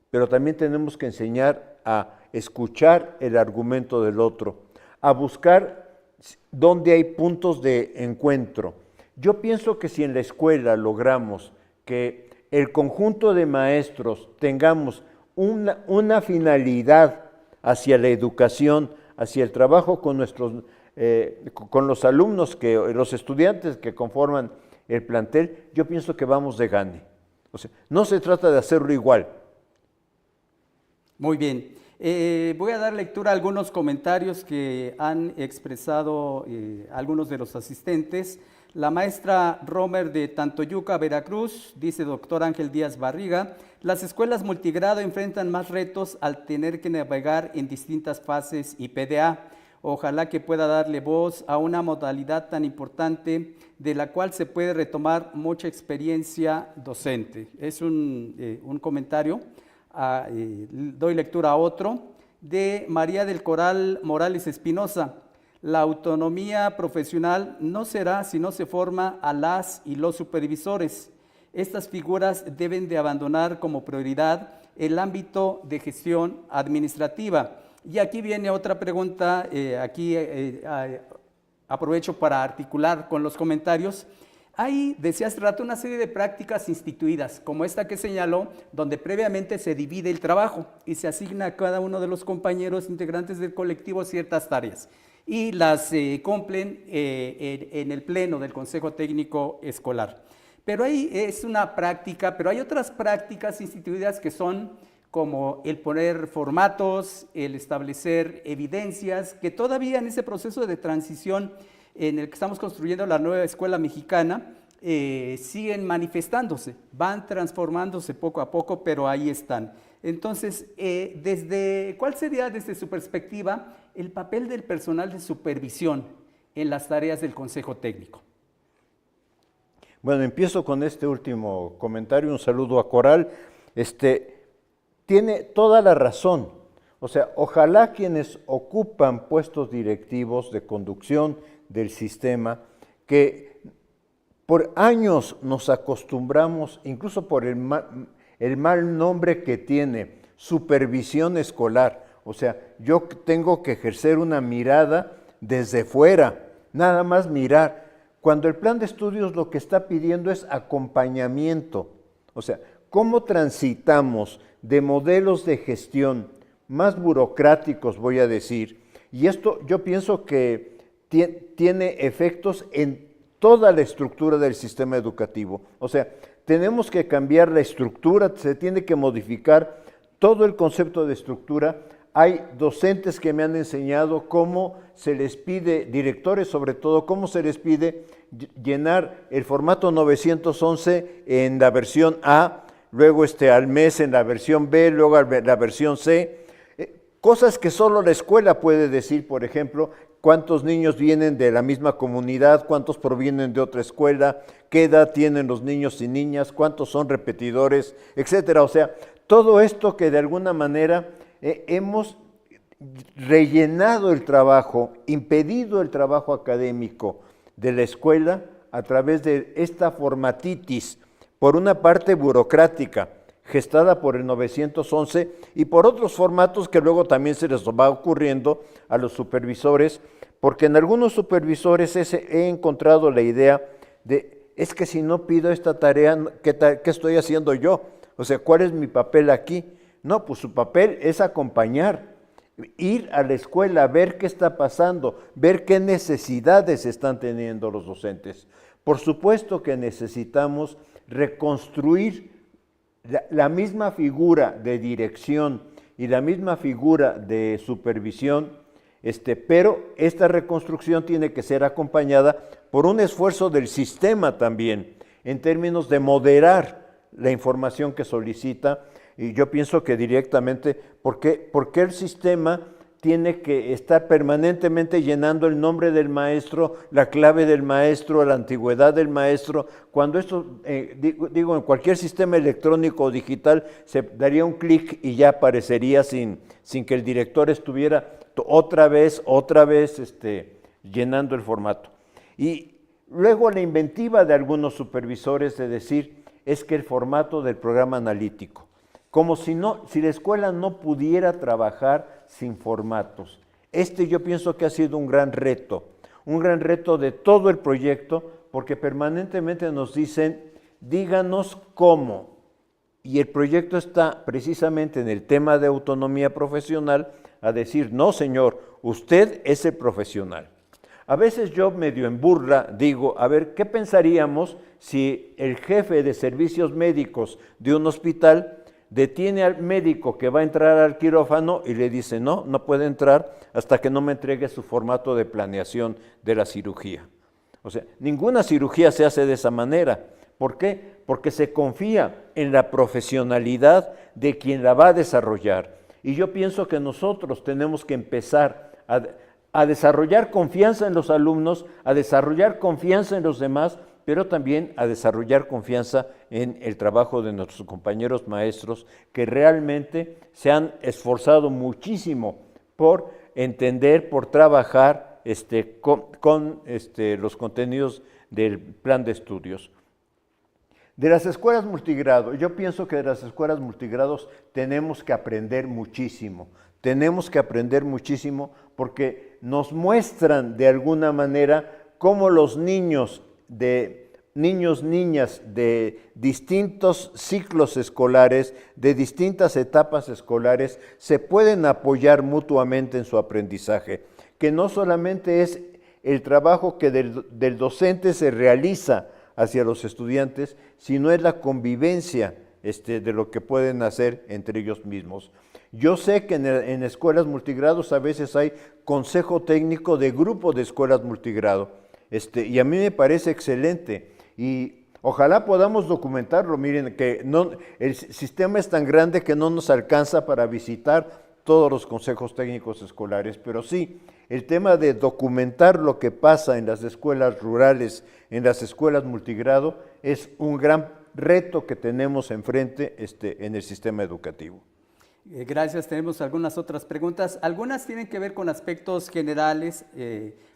pero también tenemos que enseñar a escuchar el argumento del otro, a buscar dónde hay puntos de encuentro. Yo pienso que si en la escuela logramos que el conjunto de maestros tengamos una finalidad hacia la educación, hacia el trabajo con los alumnos, los estudiantes que conforman el plantel, yo pienso que vamos de gane. O sea, no se trata de hacerlo igual. Muy bien. Voy a dar lectura a algunos comentarios que han expresado algunos de los asistentes. La maestra Romer de Tantoyuca, Veracruz, dice doctor Ángel Díaz Barriga, las escuelas multigrado enfrentan más retos al tener que navegar en distintas fases y PDA. Ojalá que pueda darle voz a una modalidad tan importante de la cual se puede retomar mucha experiencia docente. Es un comentario. Doy lectura a otro, de María del Coral Morales Espinosa. La autonomía profesional no será si no se forma a las y los supervisores. Estas figuras deben de abandonar como prioridad el ámbito de gestión administrativa. Y aquí viene otra pregunta, aprovecho para articular con los comentarios. Hay, decía hace rato, una serie de prácticas instituidas, como esta que señaló, donde previamente se divide el trabajo y se asigna a cada uno de los compañeros integrantes del colectivo ciertas tareas y las cumplen en el pleno del Consejo Técnico Escolar. Pero ahí es una práctica, pero hay otras prácticas instituidas que son como el poner formatos, el establecer evidencias, que todavía en ese proceso de transición en el que estamos construyendo la nueva escuela mexicana, siguen manifestándose, van transformándose poco a poco, pero ahí están. Entonces, ¿cuál sería desde su perspectiva el papel del personal de supervisión en las tareas del Consejo Técnico? Bueno, empiezo con este último comentario, un saludo a Coral. Tiene toda la razón. O sea, ojalá quienes ocupan puestos directivos de conducción del sistema, que por años nos acostumbramos, incluso por el mal nombre que tiene, supervisión escolar. O sea, yo tengo que ejercer una mirada desde fuera, nada más mirar. Cuando el plan de estudios lo que está pidiendo es acompañamiento. O sea, ¿cómo transitamos de modelos de gestión más burocráticos, voy a decir? Y esto yo pienso que tiene efectos en toda la estructura del sistema educativo. O sea, tenemos que cambiar la estructura, se tiene que modificar todo el concepto de estructura. Hay docentes que me han enseñado cómo se les pide, directores sobre todo, cómo se les pide llenar el formato 911 en la versión A, luego al mes en la versión B, luego la versión C. Cosas que solo la escuela puede decir, por ejemplo, cuántos niños vienen de la misma comunidad, cuántos provienen de otra escuela, qué edad tienen los niños y niñas, cuántos son repetidores, etcétera. O sea, todo esto que de alguna manera hemos rellenado el trabajo, impedido el trabajo académico de la escuela a través de esta formatitis, por una parte burocrática, gestada por el 911 y por otros formatos que luego también se les va ocurriendo a los supervisores, porque en algunos supervisores he encontrado la idea de, es que si no pido esta tarea, ¿qué estoy haciendo yo? O sea, ¿cuál es mi papel aquí? No, pues su papel es acompañar, ir a la escuela, ver qué está pasando, ver qué necesidades están teniendo los docentes. Por supuesto que necesitamos reconstruir la misma figura de dirección y la misma figura de supervisión, pero esta reconstrucción tiene que ser acompañada por un esfuerzo del sistema también, en términos de moderar la información que solicita. Y yo pienso que directamente, ¿por qué el sistema tiene que estar permanentemente llenando el nombre del maestro, la clave del maestro, la antigüedad del maestro? Cuando esto, digo, en cualquier sistema electrónico o digital se daría un clic y ya aparecería sin que el director estuviera otra vez llenando el formato. Y luego la inventiva de algunos supervisores de decir es que el formato del programa analítico, como si la escuela no pudiera trabajar sin formatos. Yo pienso que ha sido un gran reto de todo el proyecto, porque permanentemente nos dicen, díganos cómo. Y el proyecto está precisamente en el tema de autonomía profesional, a decir, no señor, usted es el profesional. A veces yo medio en burla digo, a ver, ¿qué pensaríamos si el jefe de servicios médicos de un hospital detiene al médico que va a entrar al quirófano y le dice, no, no puede entrar hasta que no me entregue su formato de planeación de la cirugía. O sea, ninguna cirugía se hace de esa manera. ¿Por qué? Porque se confía en la profesionalidad de quien la va a desarrollar. Y yo pienso que nosotros tenemos que empezar a desarrollar confianza en los alumnos, a desarrollar confianza en los demás, pero también a desarrollar confianza en el trabajo de nuestros compañeros maestros que realmente se han esforzado muchísimo por entender, por trabajar con los contenidos del plan de estudios. De las escuelas multigrado, yo pienso que de las escuelas multigrados tenemos que aprender muchísimo. Tenemos que aprender muchísimo porque nos muestran de alguna manera cómo los niños, niñas de distintos ciclos escolares, de distintas etapas escolares, se pueden apoyar mutuamente en su aprendizaje. Que no solamente es el trabajo que del docente se realiza hacia los estudiantes, sino es la convivencia de lo que pueden hacer entre ellos mismos. Yo sé que en escuelas multigrados a veces hay consejo técnico de grupo de escuelas multigrado, y a mí me parece excelente, y ojalá podamos documentarlo. Miren, que el sistema es tan grande que no nos alcanza para visitar todos los consejos técnicos escolares, pero sí, el tema de documentar lo que pasa en las escuelas rurales, en las escuelas multigrado, es un gran reto que tenemos enfrente en el sistema educativo. Gracias, tenemos algunas otras preguntas. Algunas tienen que ver con aspectos generales,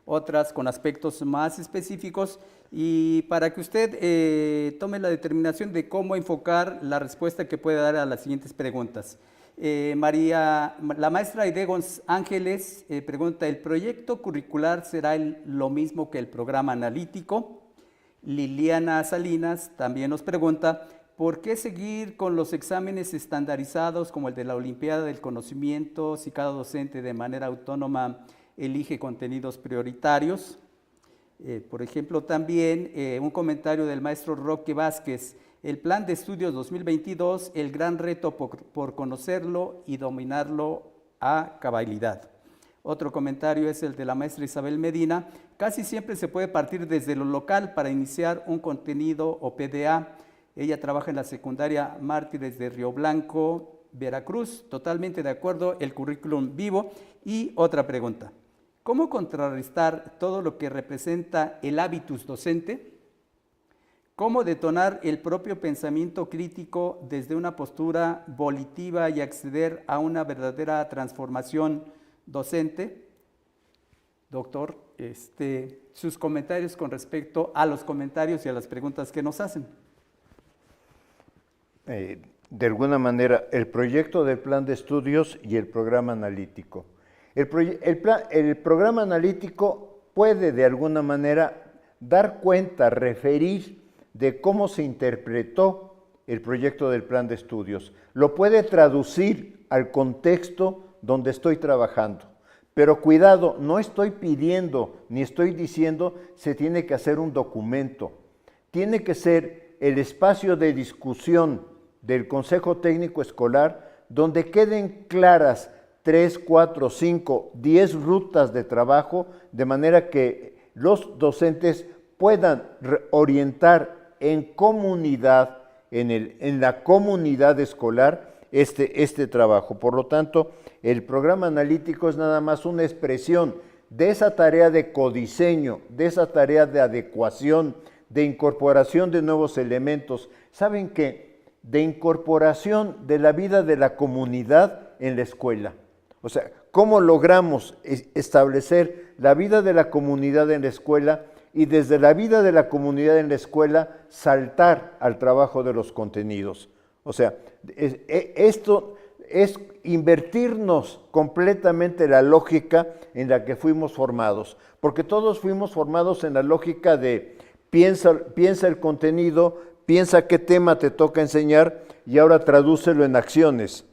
otras con aspectos más específicos, y para que usted tome la determinación de cómo enfocar la respuesta que puede dar a las siguientes preguntas. La maestra Aide Ángeles pregunta, ¿el proyecto curricular será lo mismo que el programa analítico? Liliana Salinas también nos pregunta, ¿por qué seguir con los exámenes estandarizados como el de la Olimpiada del Conocimiento si cada docente de manera autónoma elige contenidos prioritarios? Por ejemplo, también un comentario del maestro Roque Vázquez, el plan de estudios 2022, el gran reto por conocerlo y dominarlo a cabalidad. Otro comentario es el de la maestra Isabel Medina, casi siempre se puede partir desde lo local para iniciar un contenido o PDA. Ella trabaja en la secundaria Mártires de Río Blanco, Veracruz, totalmente de acuerdo, el currículum vivo. Y otra pregunta, ¿cómo contrarrestar todo lo que representa el hábitus docente? ¿Cómo detonar el propio pensamiento crítico desde una postura volitiva y acceder a una verdadera transformación docente? Doctor, sus comentarios con respecto a los comentarios y a las preguntas que nos hacen. De alguna manera, el proyecto del plan de estudios y el programa analítico. El programa analítico puede de alguna manera dar cuenta, referir de cómo se interpretó el proyecto del plan de estudios. Lo puede traducir al contexto donde estoy trabajando. Pero cuidado, no estoy pidiendo ni estoy diciendo se tiene que hacer un documento. Tiene que ser el espacio de discusión del Consejo Técnico Escolar donde queden claras 3, 4, 5, 10 rutas de trabajo, de manera que los docentes puedan orientar en comunidad, en la comunidad escolar, este trabajo. Por lo tanto, el programa analítico es nada más una expresión de esa tarea de codiseño, de esa tarea de adecuación, de incorporación de nuevos elementos. ¿Saben qué? De incorporación de la vida de la comunidad en la escuela. O sea, ¿cómo logramos establecer la vida de la comunidad en la escuela y desde la vida de la comunidad en la escuela saltar al trabajo de los contenidos? O sea, esto es invertirnos completamente la lógica en la que fuimos formados, porque todos fuimos formados en la lógica de piensa el contenido, piensa qué tema te toca enseñar y ahora tradúcelo en acciones.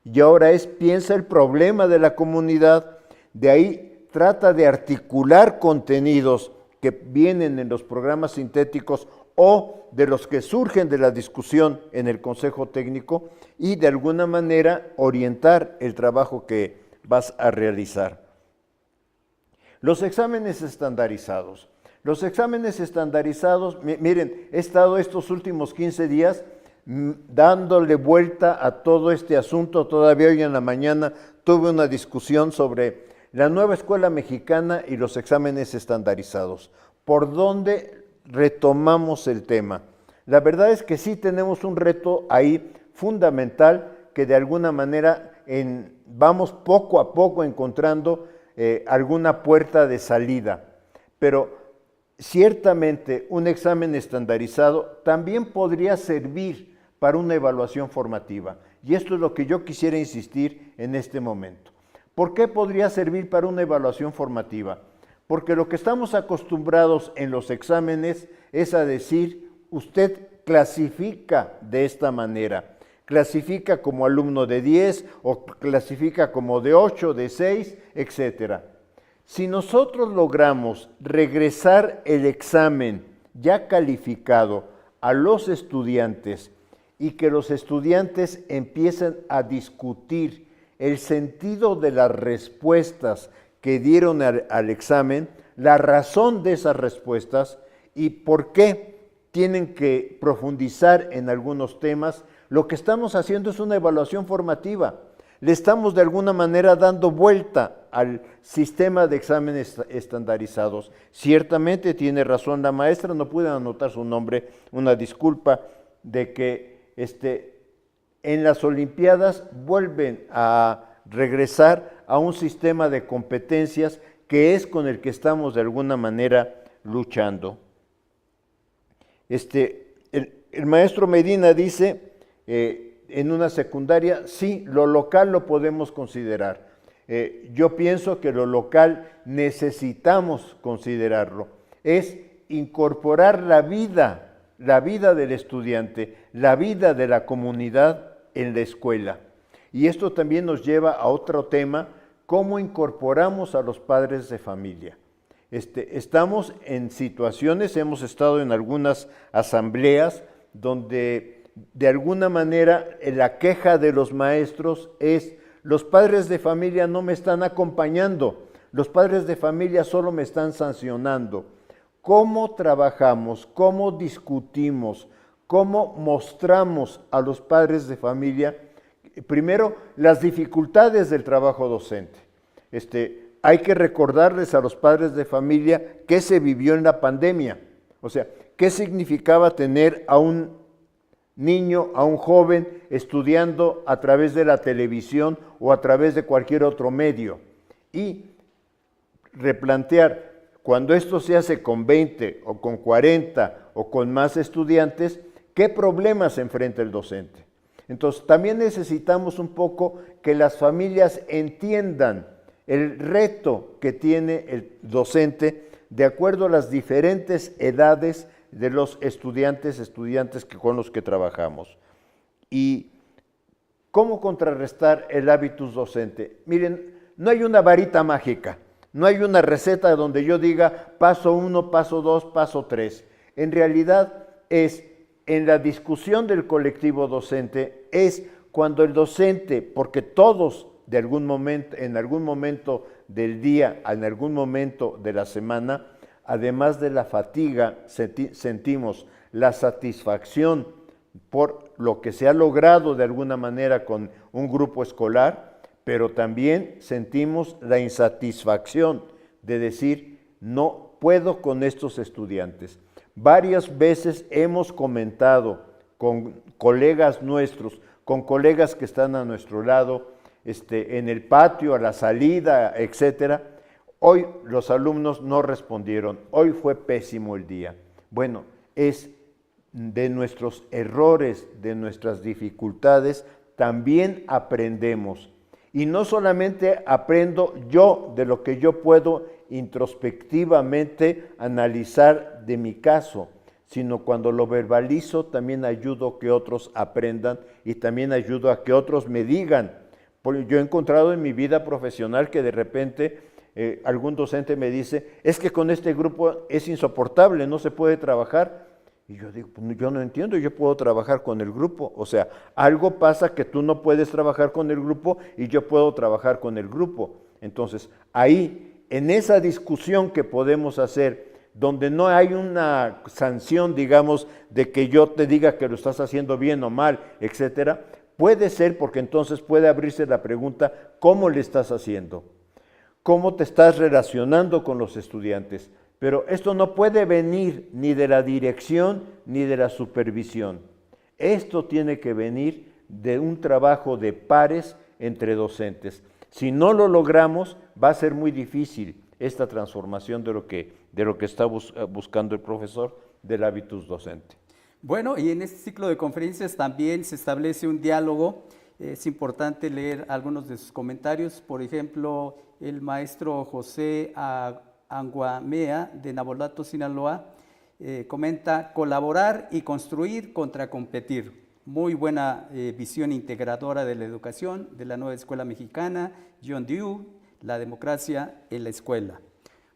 Y ahora piensa el problema de la comunidad, de ahí trata de articular contenidos que vienen en los programas sintéticos o de los que surgen de la discusión en el Consejo Técnico y de alguna manera orientar el trabajo que vas a realizar. Los exámenes estandarizados. Los exámenes estandarizados, miren, he estado estos últimos 15 días dándole vuelta a todo este asunto. Todavía hoy en la mañana tuve una discusión sobre la nueva escuela mexicana y los exámenes estandarizados. ¿Por dónde retomamos el tema? La verdad es que sí tenemos un reto ahí fundamental que de alguna manera vamos poco a poco encontrando alguna puerta de salida, pero ciertamente un examen estandarizado también podría servir para una evaluación formativa, y esto es lo que yo quisiera insistir en este momento. ¿Por qué podría servir para una evaluación formativa? Porque lo que estamos acostumbrados en los exámenes es a decir, usted clasifica de esta manera, clasifica como alumno de 10 o clasifica como de 8, de 6, etc. Si nosotros logramos regresar el examen ya calificado a los estudiantes y que los estudiantes empiecen a discutir el sentido de las respuestas que dieron al examen, la razón de esas respuestas y por qué tienen que profundizar en algunos temas, lo que estamos haciendo es una evaluación formativa. Le estamos de alguna manera dando vuelta al sistema de exámenes estandarizados. Ciertamente tiene razón la maestra, no pude anotar su nombre, una disculpa, de que en las Olimpiadas vuelven a regresar a un sistema de competencias que es con el que estamos de alguna manera luchando. El maestro Medina dice en una secundaria, sí, lo local lo podemos considerar. Yo pienso que lo local necesitamos considerarlo. Es incorporar la vida del estudiante, la vida de la comunidad en la escuela. Y esto también nos lleva a otro tema, cómo incorporamos a los padres de familia. Estamos en situaciones, hemos estado en algunas asambleas donde de alguna manera la queja de los maestros es, los padres de familia no me están acompañando, los padres de familia solo me están sancionando. ¿Cómo trabajamos? ¿Cómo discutimos? ¿Cómo mostramos a los padres de familia, primero, las dificultades del trabajo docente? Hay que recordarles a los padres de familia qué se vivió en la pandemia, o sea, qué significaba tener a un niño, a un joven estudiando a través de la televisión o a través de cualquier otro medio. Y replantear, cuando esto se hace con 20 o con 40 o con más estudiantes, ¿qué problemas enfrenta el docente? Entonces, también necesitamos un poco que las familias entiendan el reto que tiene el docente de acuerdo a las diferentes edades de los estudiantes con los que trabajamos. ¿Y cómo contrarrestar el hábitus docente? Miren, no hay una varita mágica, no hay una receta donde yo diga paso 1, paso 2, paso 3. En realidad es en la discusión del colectivo docente, es cuando el docente, porque todos en algún momento del día, en algún momento de la semana, además de la fatiga, sentimos la satisfacción por lo que se ha logrado de alguna manera con un grupo escolar, pero también sentimos la insatisfacción de decir, no puedo con estos estudiantes. Varias veces hemos comentado con colegas nuestros, con colegas que están a nuestro lado, en el patio, a la salida, etcétera. Hoy los alumnos no respondieron, hoy fue pésimo el día. Bueno, es de nuestros errores, de nuestras dificultades, también aprendemos. Y no solamente aprendo yo de lo que yo puedo introspectivamente analizar de mi caso, sino cuando lo verbalizo también ayudo a que otros aprendan y también ayudo a que otros me digan. Porque yo he encontrado en mi vida profesional que de repente algún docente me dice, es que con este grupo es insoportable, no se puede trabajar. Y yo digo, pues yo no entiendo, yo puedo trabajar con el grupo. O sea, algo pasa que tú no puedes trabajar con el grupo y yo puedo trabajar con el grupo. Entonces, ahí, en esa discusión que podemos hacer, donde no hay una sanción, digamos, de que yo te diga que lo estás haciendo bien o mal, etcétera, puede ser, porque entonces puede abrirse la pregunta, ¿cómo le estás haciendo? ¿Cómo te estás relacionando con los estudiantes? Pero esto no puede venir ni de la dirección ni de la supervisión. Esto tiene que venir de un trabajo de pares entre docentes. Si no lo logramos, va a ser muy difícil esta transformación de lo que está buscando el profesor del hábitus docente. Bueno, y en este ciclo de conferencias también se establece un diálogo. Es importante leer algunos de sus comentarios. Por ejemplo, el maestro José Anguamea de Nabolato, Sinaloa, comenta: colaborar y construir contra competir. Muy buena visión integradora de la educación, de la nueva escuela mexicana, John Dewey, la democracia en la escuela.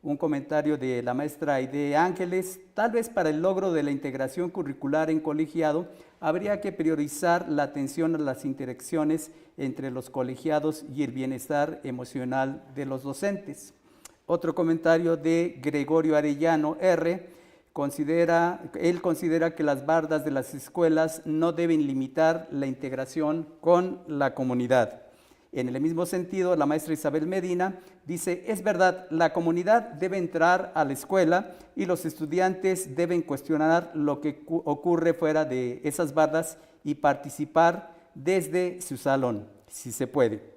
Un comentario de la maestra Aide Ángeles: tal vez para el logro de la integración curricular en colegiado, habría que priorizar la atención a las interacciones entre los colegiados y el bienestar emocional de los docentes. Otro comentario de Gregorio Arellano R. Él considera que las bardas de las escuelas no deben limitar la integración con la comunidad. En el mismo sentido, la maestra Isabel Medina dice: es verdad, la comunidad debe entrar a la escuela y los estudiantes deben cuestionar lo que ocurre fuera de esas bardas y participar desde su salón, si se puede.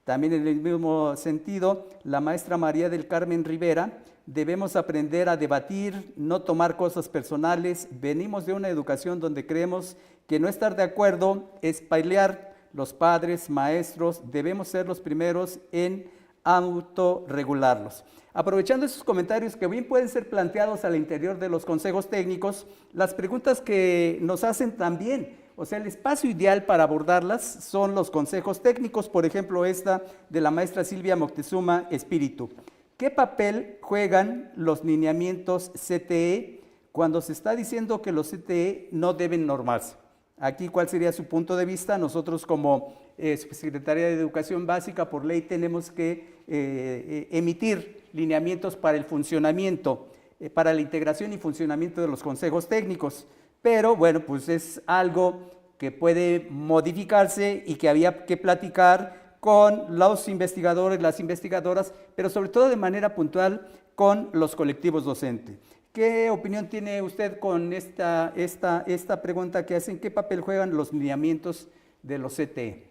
También en el mismo sentido, la maestra María del Carmen Rivera: debemos aprender a debatir, no tomar cosas personales. Venimos de una educación donde creemos que no estar de acuerdo es pelear. Los padres, maestros, debemos ser los primeros en autorregularlos. Aprovechando esos comentarios que bien pueden ser planteados al interior de los consejos técnicos, las preguntas que nos hacen también, o sea, el espacio ideal para abordarlas son los consejos técnicos. Por ejemplo, esta de la maestra Silvia Moctezuma Espíritu. ¿Qué papel juegan los lineamientos CTE cuando se está diciendo que los CTE no deben normarse? Aquí, ¿cuál sería su punto de vista? Nosotros como Subsecretaría de Educación Básica, por ley, tenemos que emitir lineamientos para el funcionamiento, para la integración y funcionamiento de los consejos técnicos. Pero, bueno, pues es algo que puede modificarse y que había que platicar con los investigadores, las investigadoras, pero sobre todo de manera puntual con los colectivos docentes. ¿Qué opinión tiene usted con esta pregunta que hacen? ¿Qué papel juegan los lineamientos de los CTE?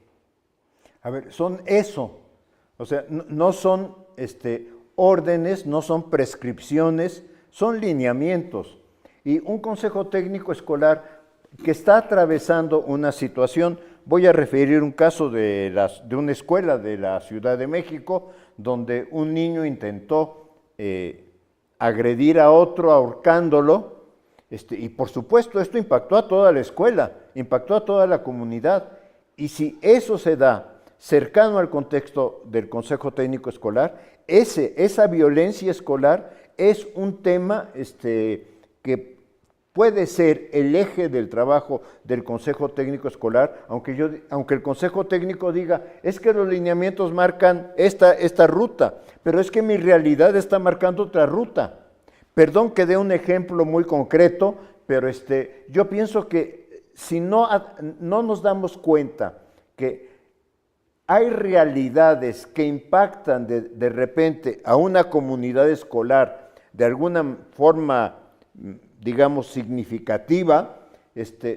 A ver, son eso. O sea, no son órdenes, no son prescripciones, son lineamientos. Y un consejo técnico escolar que está atravesando una situación, voy a referir un caso de una escuela de la Ciudad de México, donde un niño intentó agredir a otro ahorcándolo, y por supuesto esto impactó a toda la escuela, impactó a toda la comunidad. Y si eso se da cercano al contexto del Consejo Técnico Escolar, esa violencia escolar es un tema que puede ser el eje del trabajo del Consejo Técnico Escolar, aunque el Consejo Técnico diga, es que los lineamientos marcan esta ruta, pero es que mi realidad está marcando otra ruta. Perdón que dé un ejemplo muy concreto, pero yo pienso que si no nos damos cuenta que hay realidades que impactan de repente a una comunidad escolar de alguna forma, digamos, significativa,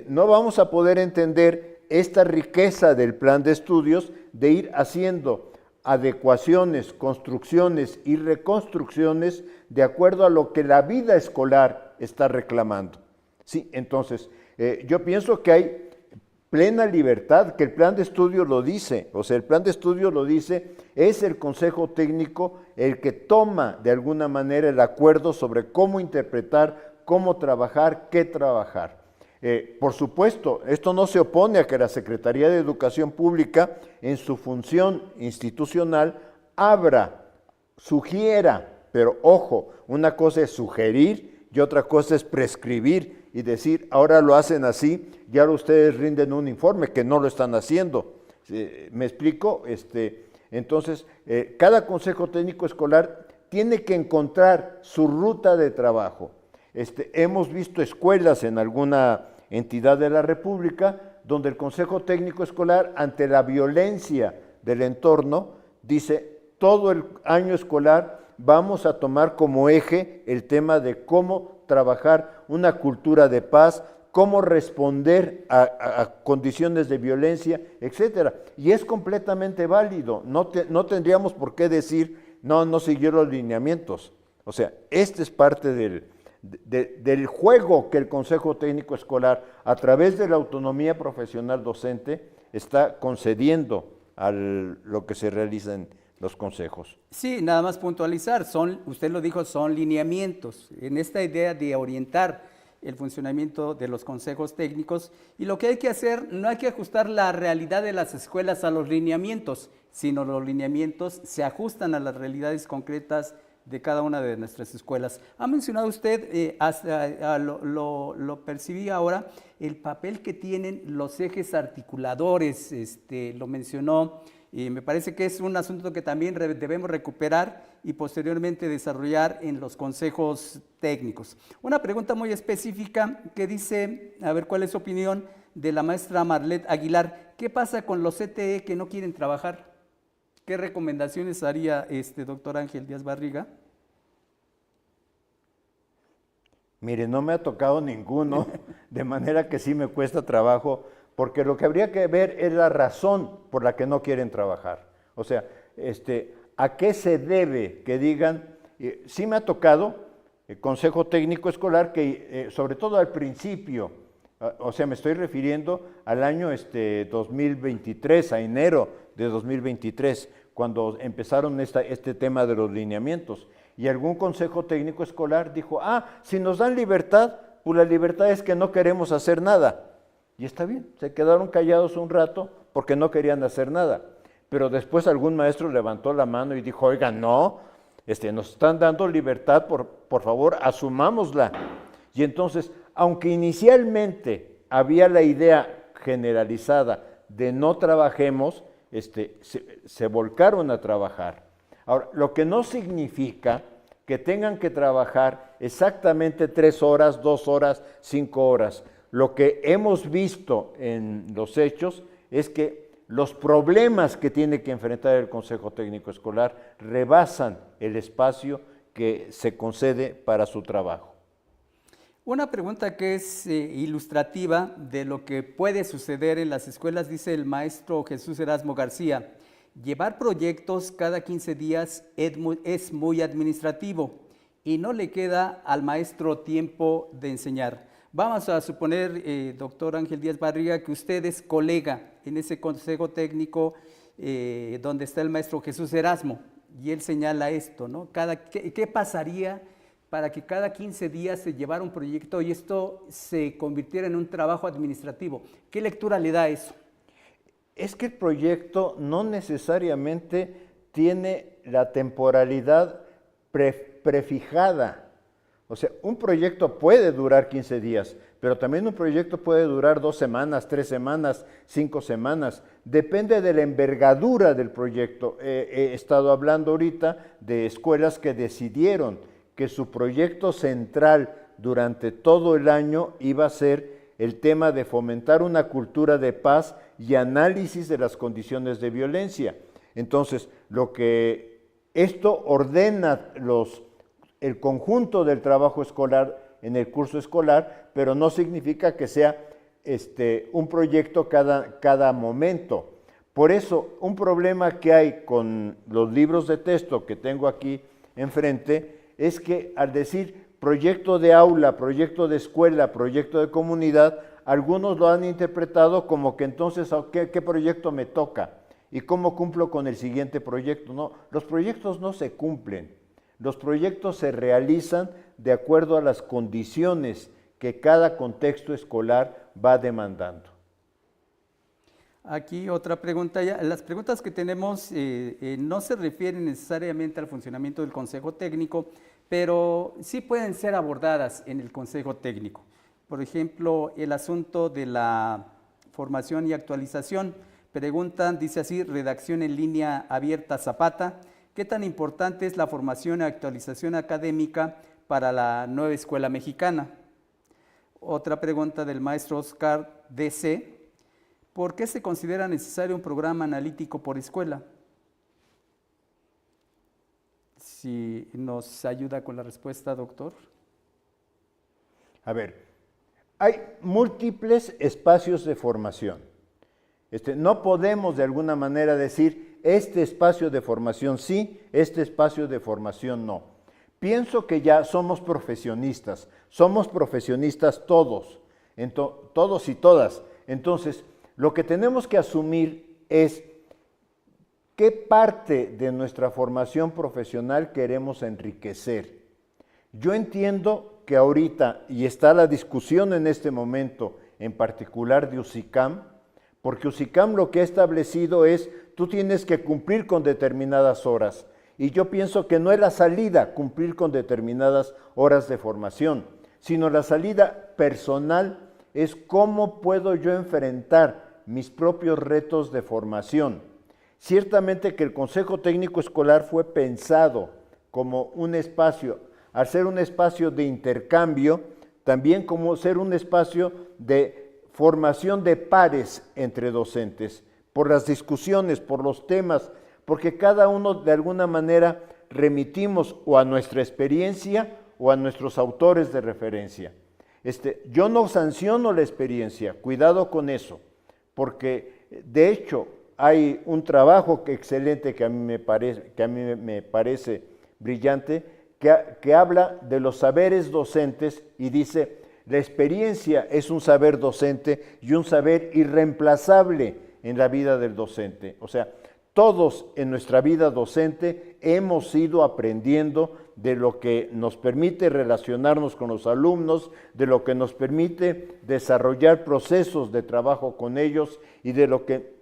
no vamos a poder entender esta riqueza del plan de estudios de ir haciendo adecuaciones, construcciones y reconstrucciones de acuerdo a lo que la vida escolar está reclamando. Sí, entonces, yo pienso que hay plena libertad, que el plan de estudio lo dice, o sea, el plan de estudio lo dice, es el Consejo Técnico el que toma de alguna manera el acuerdo sobre cómo interpretar, cómo trabajar, qué trabajar. Por supuesto, esto no se opone a que la Secretaría de Educación Pública, en su función institucional, sugiera, pero ojo, una cosa es sugerir y otra cosa es prescribir y decir, ahora lo hacen así, y ahora ustedes rinden un informe, que no lo están haciendo. ¿Me explico? Entonces, cada consejo técnico escolar tiene que encontrar su ruta de trabajo. Hemos visto escuelas en alguna entidad de la República donde el consejo técnico escolar, ante la violencia del entorno, dice, todo el año escolar vamos a tomar como eje el tema de cómo trabajar una cultura de paz, cómo responder a condiciones de violencia, etcétera. Y es completamente válido, no tendríamos por qué decir, no siguió los lineamientos. O sea, este es parte del juego que el Consejo Técnico Escolar, a través de la autonomía profesional docente, está concediendo a lo que se realiza en los consejos. Sí, nada más puntualizar, usted lo dijo, son lineamientos, en esta idea de orientar el funcionamiento de los consejos técnicos, y lo que hay que hacer, no hay que ajustar la realidad de las escuelas a los lineamientos, sino los lineamientos se ajustan a las realidades concretas de cada una de nuestras escuelas. Ha mencionado usted, lo percibí ahora, el papel que tienen los ejes articuladores, lo mencionó, y me parece que es un asunto que también debemos recuperar y posteriormente desarrollar en los consejos técnicos. Una pregunta muy específica que dice, a ver cuál es su opinión, de la maestra Marlet Aguilar. ¿Qué pasa con los CTE que no quieren trabajar? ¿Qué recomendaciones haría doctor Ángel Díaz Barriga? Mire, no me ha tocado ninguno, de manera que sí me cuesta trabajo, porque lo que habría que ver es la razón por la que no quieren trabajar. O sea, ¿a qué se debe que digan? Sí me ha tocado el Consejo Técnico Escolar que, sobre todo al principio, o sea, me estoy refiriendo al año 2023, a enero de 2023, cuando empezaron este tema de los lineamientos. Y algún consejo técnico escolar dijo, si nos dan libertad, pues la libertad es que no queremos hacer nada. Y está bien, se quedaron callados un rato porque no querían hacer nada. Pero después algún maestro levantó la mano y dijo, oiga, no, nos están dando libertad, por favor, asumámosla. Y entonces, aunque inicialmente había la idea generalizada de no trabajemos, se volcaron a trabajar. Ahora, lo que no significa que tengan que trabajar exactamente 3 horas, 2 horas, 5 horas. Lo que hemos visto en los hechos es que los problemas que tiene que enfrentar el Consejo Técnico Escolar rebasan el espacio que se concede para su trabajo. Una pregunta que es ilustrativa de lo que puede suceder en las escuelas, dice el maestro Jesús Erasmo García. Llevar proyectos cada 15 días es muy administrativo y no le queda al maestro tiempo de enseñar. Vamos a suponer, doctor Ángel Díaz Barriga, que usted es colega en ese consejo técnico donde está el maestro Jesús Erasmo, y él señala esto, ¿no? ¿Qué pasaría para que cada 15 días se llevara un proyecto y esto se convirtiera en un trabajo administrativo? ¿Qué lectura le da eso? Es que el proyecto no necesariamente tiene la temporalidad prefijada. O sea, un proyecto puede durar 15 días, pero también un proyecto puede durar 2 semanas, 3 semanas, 5 semanas. Depende de la envergadura del proyecto. He estado hablando ahorita de escuelas que decidieron que su proyecto central durante todo el año iba a ser el tema de fomentar una cultura de paz y análisis de las condiciones de violencia. Entonces, lo que esto ordena el conjunto del trabajo escolar en el curso escolar, pero no significa que sea un proyecto cada momento. Por eso, un problema que hay con los libros de texto que tengo aquí enfrente es que al decir proyecto de aula, proyecto de escuela, proyecto de comunidad, algunos lo han interpretado como que entonces, ¿qué proyecto me toca? ¿Y cómo cumplo con el siguiente proyecto? No, los proyectos no se cumplen. Los proyectos se realizan de acuerdo a las condiciones que cada contexto escolar va demandando. Aquí otra pregunta. Las preguntas que tenemos no se refieren necesariamente al funcionamiento del Consejo Técnico, pero sí pueden ser abordadas en el Consejo Técnico. Por ejemplo, el asunto de la formación y actualización. Preguntan, dice así, redacción en línea abierta Zapata, ¿qué tan importante es la formación y actualización académica para la nueva escuela mexicana? Otra pregunta del maestro Oscar DC, ¿por qué se considera necesario un programa analítico por escuela? Si nos ayuda con la respuesta, doctor. A ver, hay múltiples espacios de formación. No podemos de alguna manera decir, este espacio de formación sí, este espacio de formación no. Pienso que ya somos profesionistas todos, todos y todas. Entonces, lo que tenemos que asumir es qué parte de nuestra formación profesional queremos enriquecer. Yo entiendo que ahorita, y está la discusión en este momento, en particular de UCICAM, porque UCICAM lo que ha establecido es, tú tienes que cumplir con determinadas horas, y yo pienso que no es la salida cumplir con determinadas horas de formación, sino la salida personal es cómo puedo yo enfrentar mis propios retos de formación. Ciertamente que el Consejo Técnico Escolar fue pensado como un espacio, al ser un espacio de intercambio, también como ser un espacio de formación de pares entre docentes, por las discusiones, por los temas, porque cada uno de alguna manera remitimos o a nuestra experiencia o a nuestros autores de referencia. Yo no sanciono la experiencia, cuidado con eso, porque de hecho hay un trabajo excelente que a mí me parece brillante, que habla de los saberes docentes y dice, la experiencia es un saber docente y un saber irreemplazable en la vida del docente. O sea, todos en nuestra vida docente hemos ido aprendiendo de lo que nos permite relacionarnos con los alumnos, de lo que nos permite desarrollar procesos de trabajo con ellos y de lo que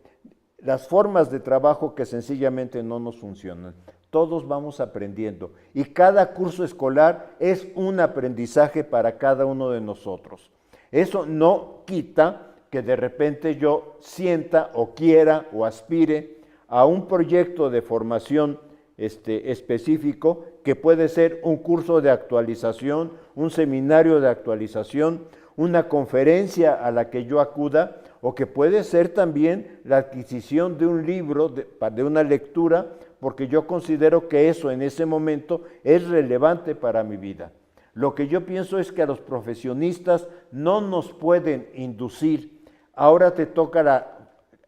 las formas de trabajo que sencillamente no nos funcionan. Todos vamos aprendiendo y cada curso escolar es un aprendizaje para cada uno de nosotros. Eso no quita que de repente yo sienta o quiera o aspire a un proyecto de formación específico que puede ser un curso de actualización, un seminario de actualización, una conferencia a la que yo acuda, o que puede ser también la adquisición de un libro, de una lectura, porque yo considero que eso en ese momento es relevante para mi vida. Lo que yo pienso es que a los profesionistas no nos pueden inducir, ahora te toca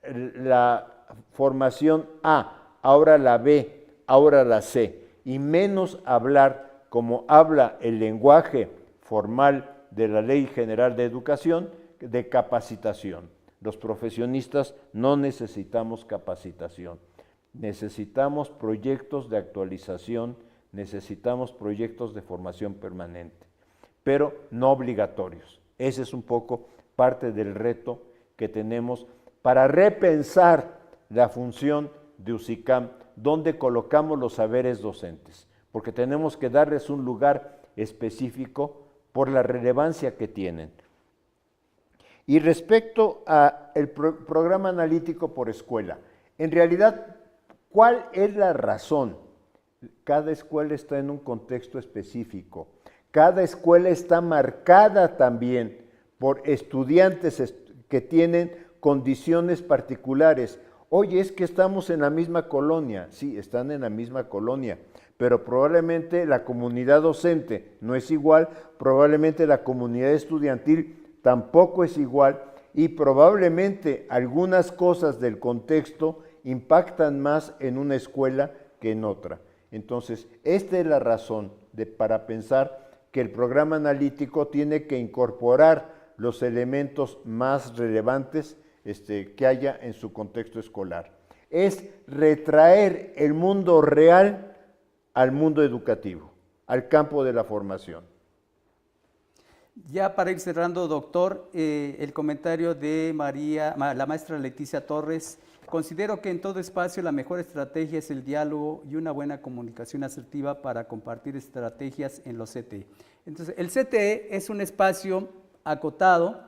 la formación A, ahora la B, ahora la C, y menos hablar como habla el lenguaje formal de la Ley General de Educación, de capacitación. Los profesionistas no necesitamos capacitación, necesitamos proyectos de actualización, necesitamos proyectos de formación permanente, pero no obligatorios. Ese es un poco parte del reto que tenemos para repensar la función de UCICAM, donde colocamos los saberes docentes, porque tenemos que darles un lugar específico por la relevancia que tienen. Y respecto al programa analítico por escuela, en realidad, ¿cuál es la razón? Cada escuela está en un contexto específico, cada escuela está marcada también por estudiantes que tienen condiciones particulares. Oye, es que estamos en la misma colonia. Sí, están en la misma colonia, pero probablemente la comunidad docente no es igual, probablemente la comunidad estudiantil tampoco es igual y probablemente algunas cosas del contexto impactan más en una escuela que en otra. Entonces, esta es la razón para pensar que el programa analítico tiene que incorporar los elementos más relevantes que haya en su contexto escolar. Es retraer el mundo real al mundo educativo, al campo de la formación. Ya para ir cerrando, doctor, el comentario de la maestra Leticia Torres. Considero que en todo espacio la mejor estrategia es el diálogo y una buena comunicación asertiva para compartir estrategias en los CTE. Entonces, el CTE es un espacio acotado,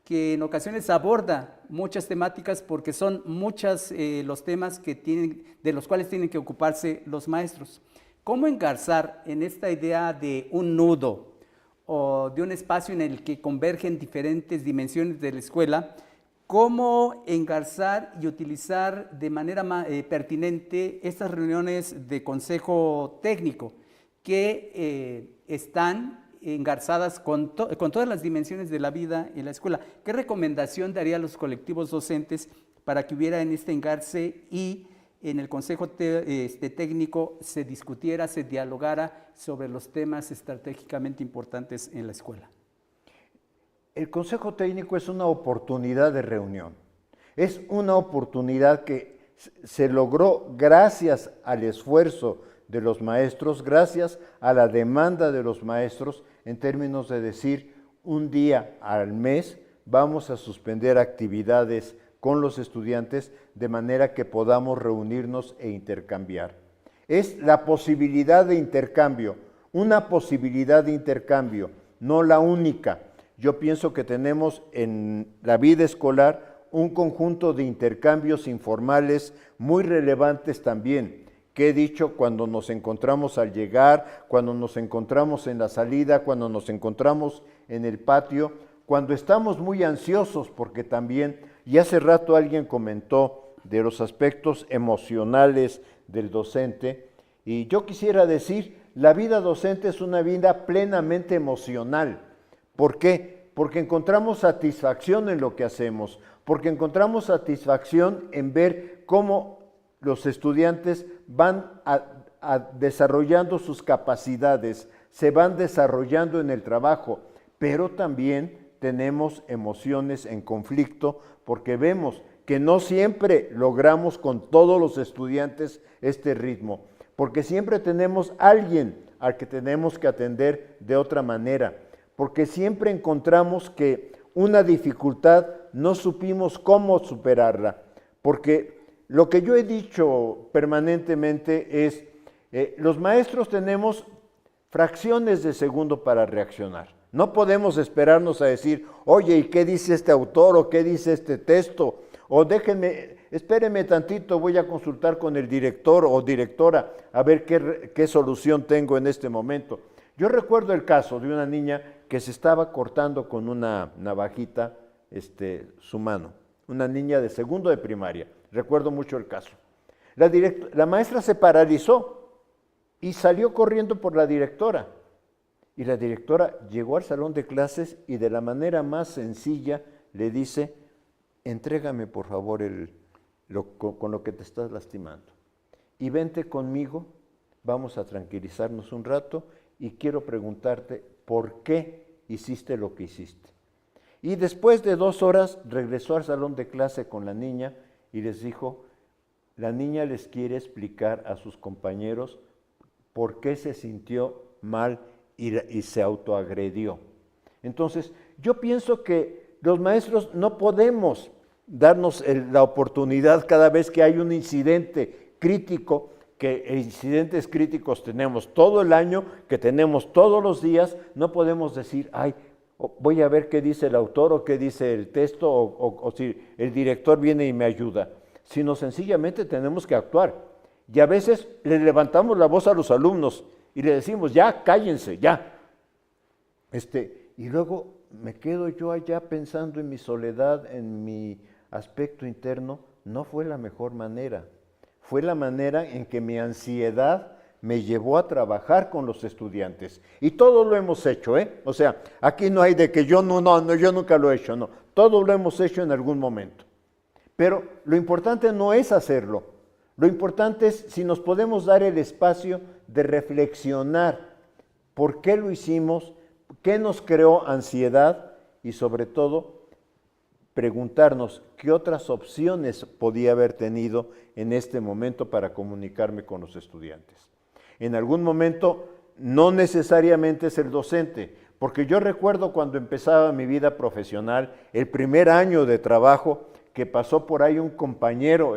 que en ocasiones aborda muchas temáticas porque son muchos los temas de los cuales tienen que ocuparse los maestros. ¿Cómo engarzar en esta idea de un nudo o de un espacio en el que convergen diferentes dimensiones de la escuela? ¿Cómo engarzar y utilizar de manera pertinente estas reuniones de consejo técnico que están engarzadas con todas las dimensiones de la vida en la escuela? ¿Qué recomendación daría a los colectivos docentes para que hubiera en este engarce y en el consejo técnico se discutiera, se dialogara sobre los temas estratégicamente importantes en la escuela? El consejo técnico es una oportunidad de reunión. Es una oportunidad que se logró gracias al esfuerzo de los maestros, gracias a la demanda de los maestros, en términos de decir, un día al mes vamos a suspender actividades con los estudiantes de manera que podamos reunirnos e intercambiar. Es la posibilidad de intercambio, una posibilidad de intercambio, no la única. Yo pienso que tenemos en la vida escolar un conjunto de intercambios informales muy relevantes también, que he dicho cuando nos encontramos al llegar, cuando nos encontramos en la salida, cuando nos encontramos en el patio, cuando estamos muy ansiosos, porque también, y hace rato alguien comentó de los aspectos emocionales del docente, y yo quisiera decir, la vida docente es una vida plenamente emocional. ¿Por qué? Porque encontramos satisfacción en lo que hacemos, porque encontramos satisfacción en ver cómo los estudiantes van desarrollando sus capacidades, se van desarrollando en el trabajo, pero también tenemos emociones en conflicto porque vemos que no siempre logramos con todos los estudiantes este ritmo, porque siempre tenemos alguien al que tenemos que atender de otra manera, porque siempre encontramos que una dificultad no supimos cómo superarla, porque lo que yo he dicho permanentemente es, los maestros tenemos fracciones de segundo para reaccionar. No podemos esperarnos a decir, oye, ¿y qué dice este autor o qué dice este texto? O espéreme tantito, voy a consultar con el director o directora a ver qué solución tengo en este momento. Yo recuerdo el caso de una niña que se estaba cortando con una navajita su mano, una niña de segundo de primaria. Recuerdo mucho el caso. La maestra se paralizó y salió corriendo por la directora. Y la directora llegó al salón de clases y de la manera más sencilla le dice, entrégame por favor con lo que te estás lastimando. Y vente conmigo, vamos a tranquilizarnos un rato y quiero preguntarte por qué hiciste lo que hiciste. Y después de 2 horas regresó al salón de clase con la niña y les dijo, la niña les quiere explicar a sus compañeros por qué se sintió mal y se autoagredió. Entonces, yo pienso que los maestros no podemos darnos la oportunidad cada vez que hay un incidente crítico, que incidentes críticos tenemos todo el año, que tenemos todos los días, no podemos decir, ay, voy a ver qué dice el autor o qué dice el texto o si el director viene y me ayuda, sino sencillamente tenemos que actuar. Y a veces le levantamos la voz a los alumnos y le decimos, ya, cállense, ya. Y luego me quedo yo allá pensando en mi soledad, en mi aspecto interno. No fue la mejor manera. Fue la manera en que mi ansiedad me llevó a trabajar con los estudiantes. Y todo lo hemos hecho, ¿eh? O sea, aquí no hay de que yo yo nunca lo he hecho, no. Todo lo hemos hecho en algún momento. Pero lo importante no es hacerlo. Lo importante es si nos podemos dar el espacio de reflexionar por qué lo hicimos, qué nos creó ansiedad y sobre todo preguntarnos qué otras opciones podía haber tenido en este momento para comunicarme con los estudiantes. En algún momento no necesariamente es el docente, porque yo recuerdo cuando empezaba mi vida profesional, el primer año de trabajo, que pasó por ahí un compañero,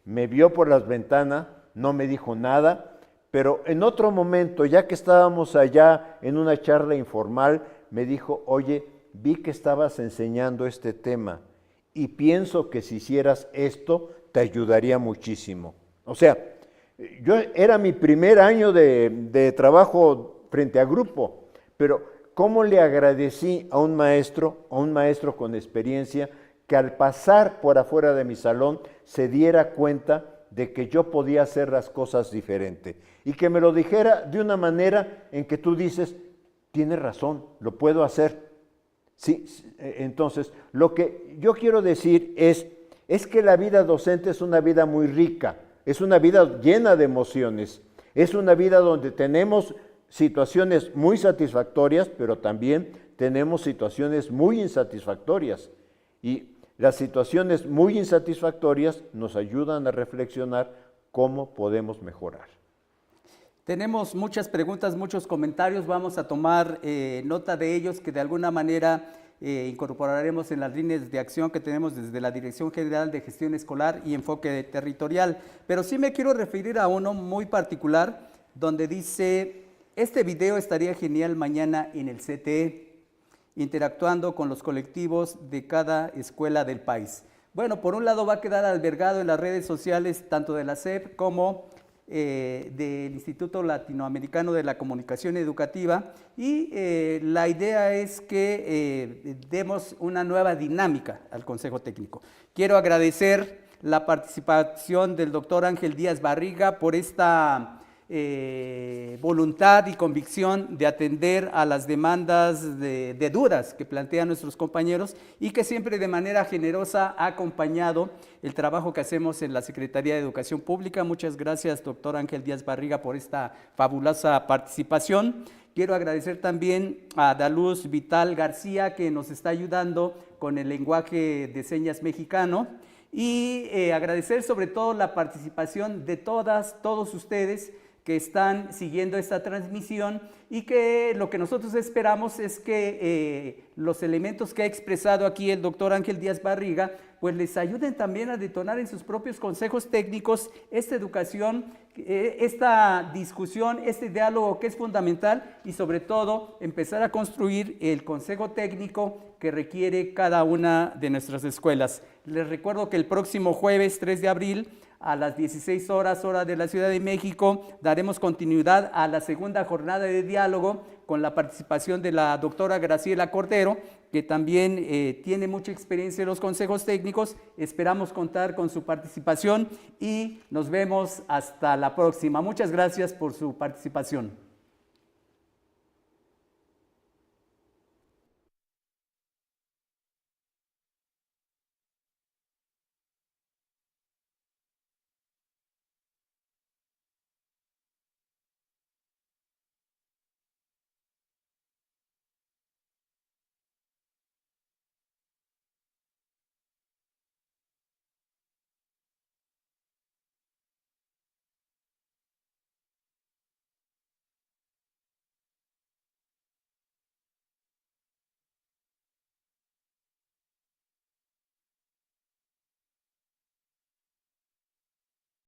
me vio por las ventanas, no me dijo nada, pero en otro momento, ya que estábamos allá en una charla informal, me dijo, oye, vi que estabas enseñando este tema y pienso que si hicieras esto te ayudaría muchísimo. O sea, era mi primer año de trabajo frente a grupo, pero ¿cómo le agradecí a un maestro con experiencia, que al pasar por afuera de mi salón se diera cuenta de que yo podía hacer las cosas diferente y que me lo dijera de una manera en que tú dices, tienes razón, lo puedo hacer? Sí, entonces, lo que yo quiero decir es que la vida docente es una vida muy rica, es una vida llena de emociones, es una vida donde tenemos situaciones muy satisfactorias, pero también tenemos situaciones muy insatisfactorias. Y las situaciones muy insatisfactorias nos ayudan a reflexionar cómo podemos mejorar. Tenemos muchas preguntas, muchos comentarios, vamos a tomar nota de ellos, que de alguna manera incorporaremos en las líneas de acción que tenemos desde la Dirección General de Gestión Escolar y Enfoque Territorial. Pero sí me quiero referir a uno muy particular, donde dice, este video estaría genial mañana en el CTE, interactuando con los colectivos de cada escuela del país. Bueno, por un lado va a quedar albergado en las redes sociales tanto de la SEP como del Instituto Latinoamericano de la Comunicación Educativa, y la idea es que demos una nueva dinámica al Consejo Técnico. Quiero agradecer la participación del doctor Ángel Díaz Barriga por esta voluntad y convicción de atender a las demandas de dudas que plantean nuestros compañeros, y que siempre de manera generosa ha acompañado el trabajo que hacemos en la Secretaría de Educación Pública. Muchas gracias, doctor Ángel Díaz Barriga, por esta fabulosa participación. Quiero agradecer también a Daluz Vital García, que nos está ayudando con el lenguaje de señas mexicano, y agradecer sobre todo la participación de todos ustedes que están siguiendo esta transmisión, y que lo que nosotros esperamos es que los elementos que ha expresado aquí el doctor Ángel Díaz Barriga pues les ayuden también a detonar en sus propios consejos técnicos esta educación, esta discusión, este diálogo que es fundamental, y sobre todo empezar a construir el consejo técnico que requiere cada una de nuestras escuelas. Les recuerdo que el próximo jueves 3 de abril a las 16 horas, hora de la Ciudad de México, daremos continuidad a la segunda jornada de diálogo con la participación de la doctora Graciela Cordero, que también tiene mucha experiencia en los consejos técnicos. Esperamos contar con su participación y nos vemos hasta la próxima. Muchas gracias por su participación.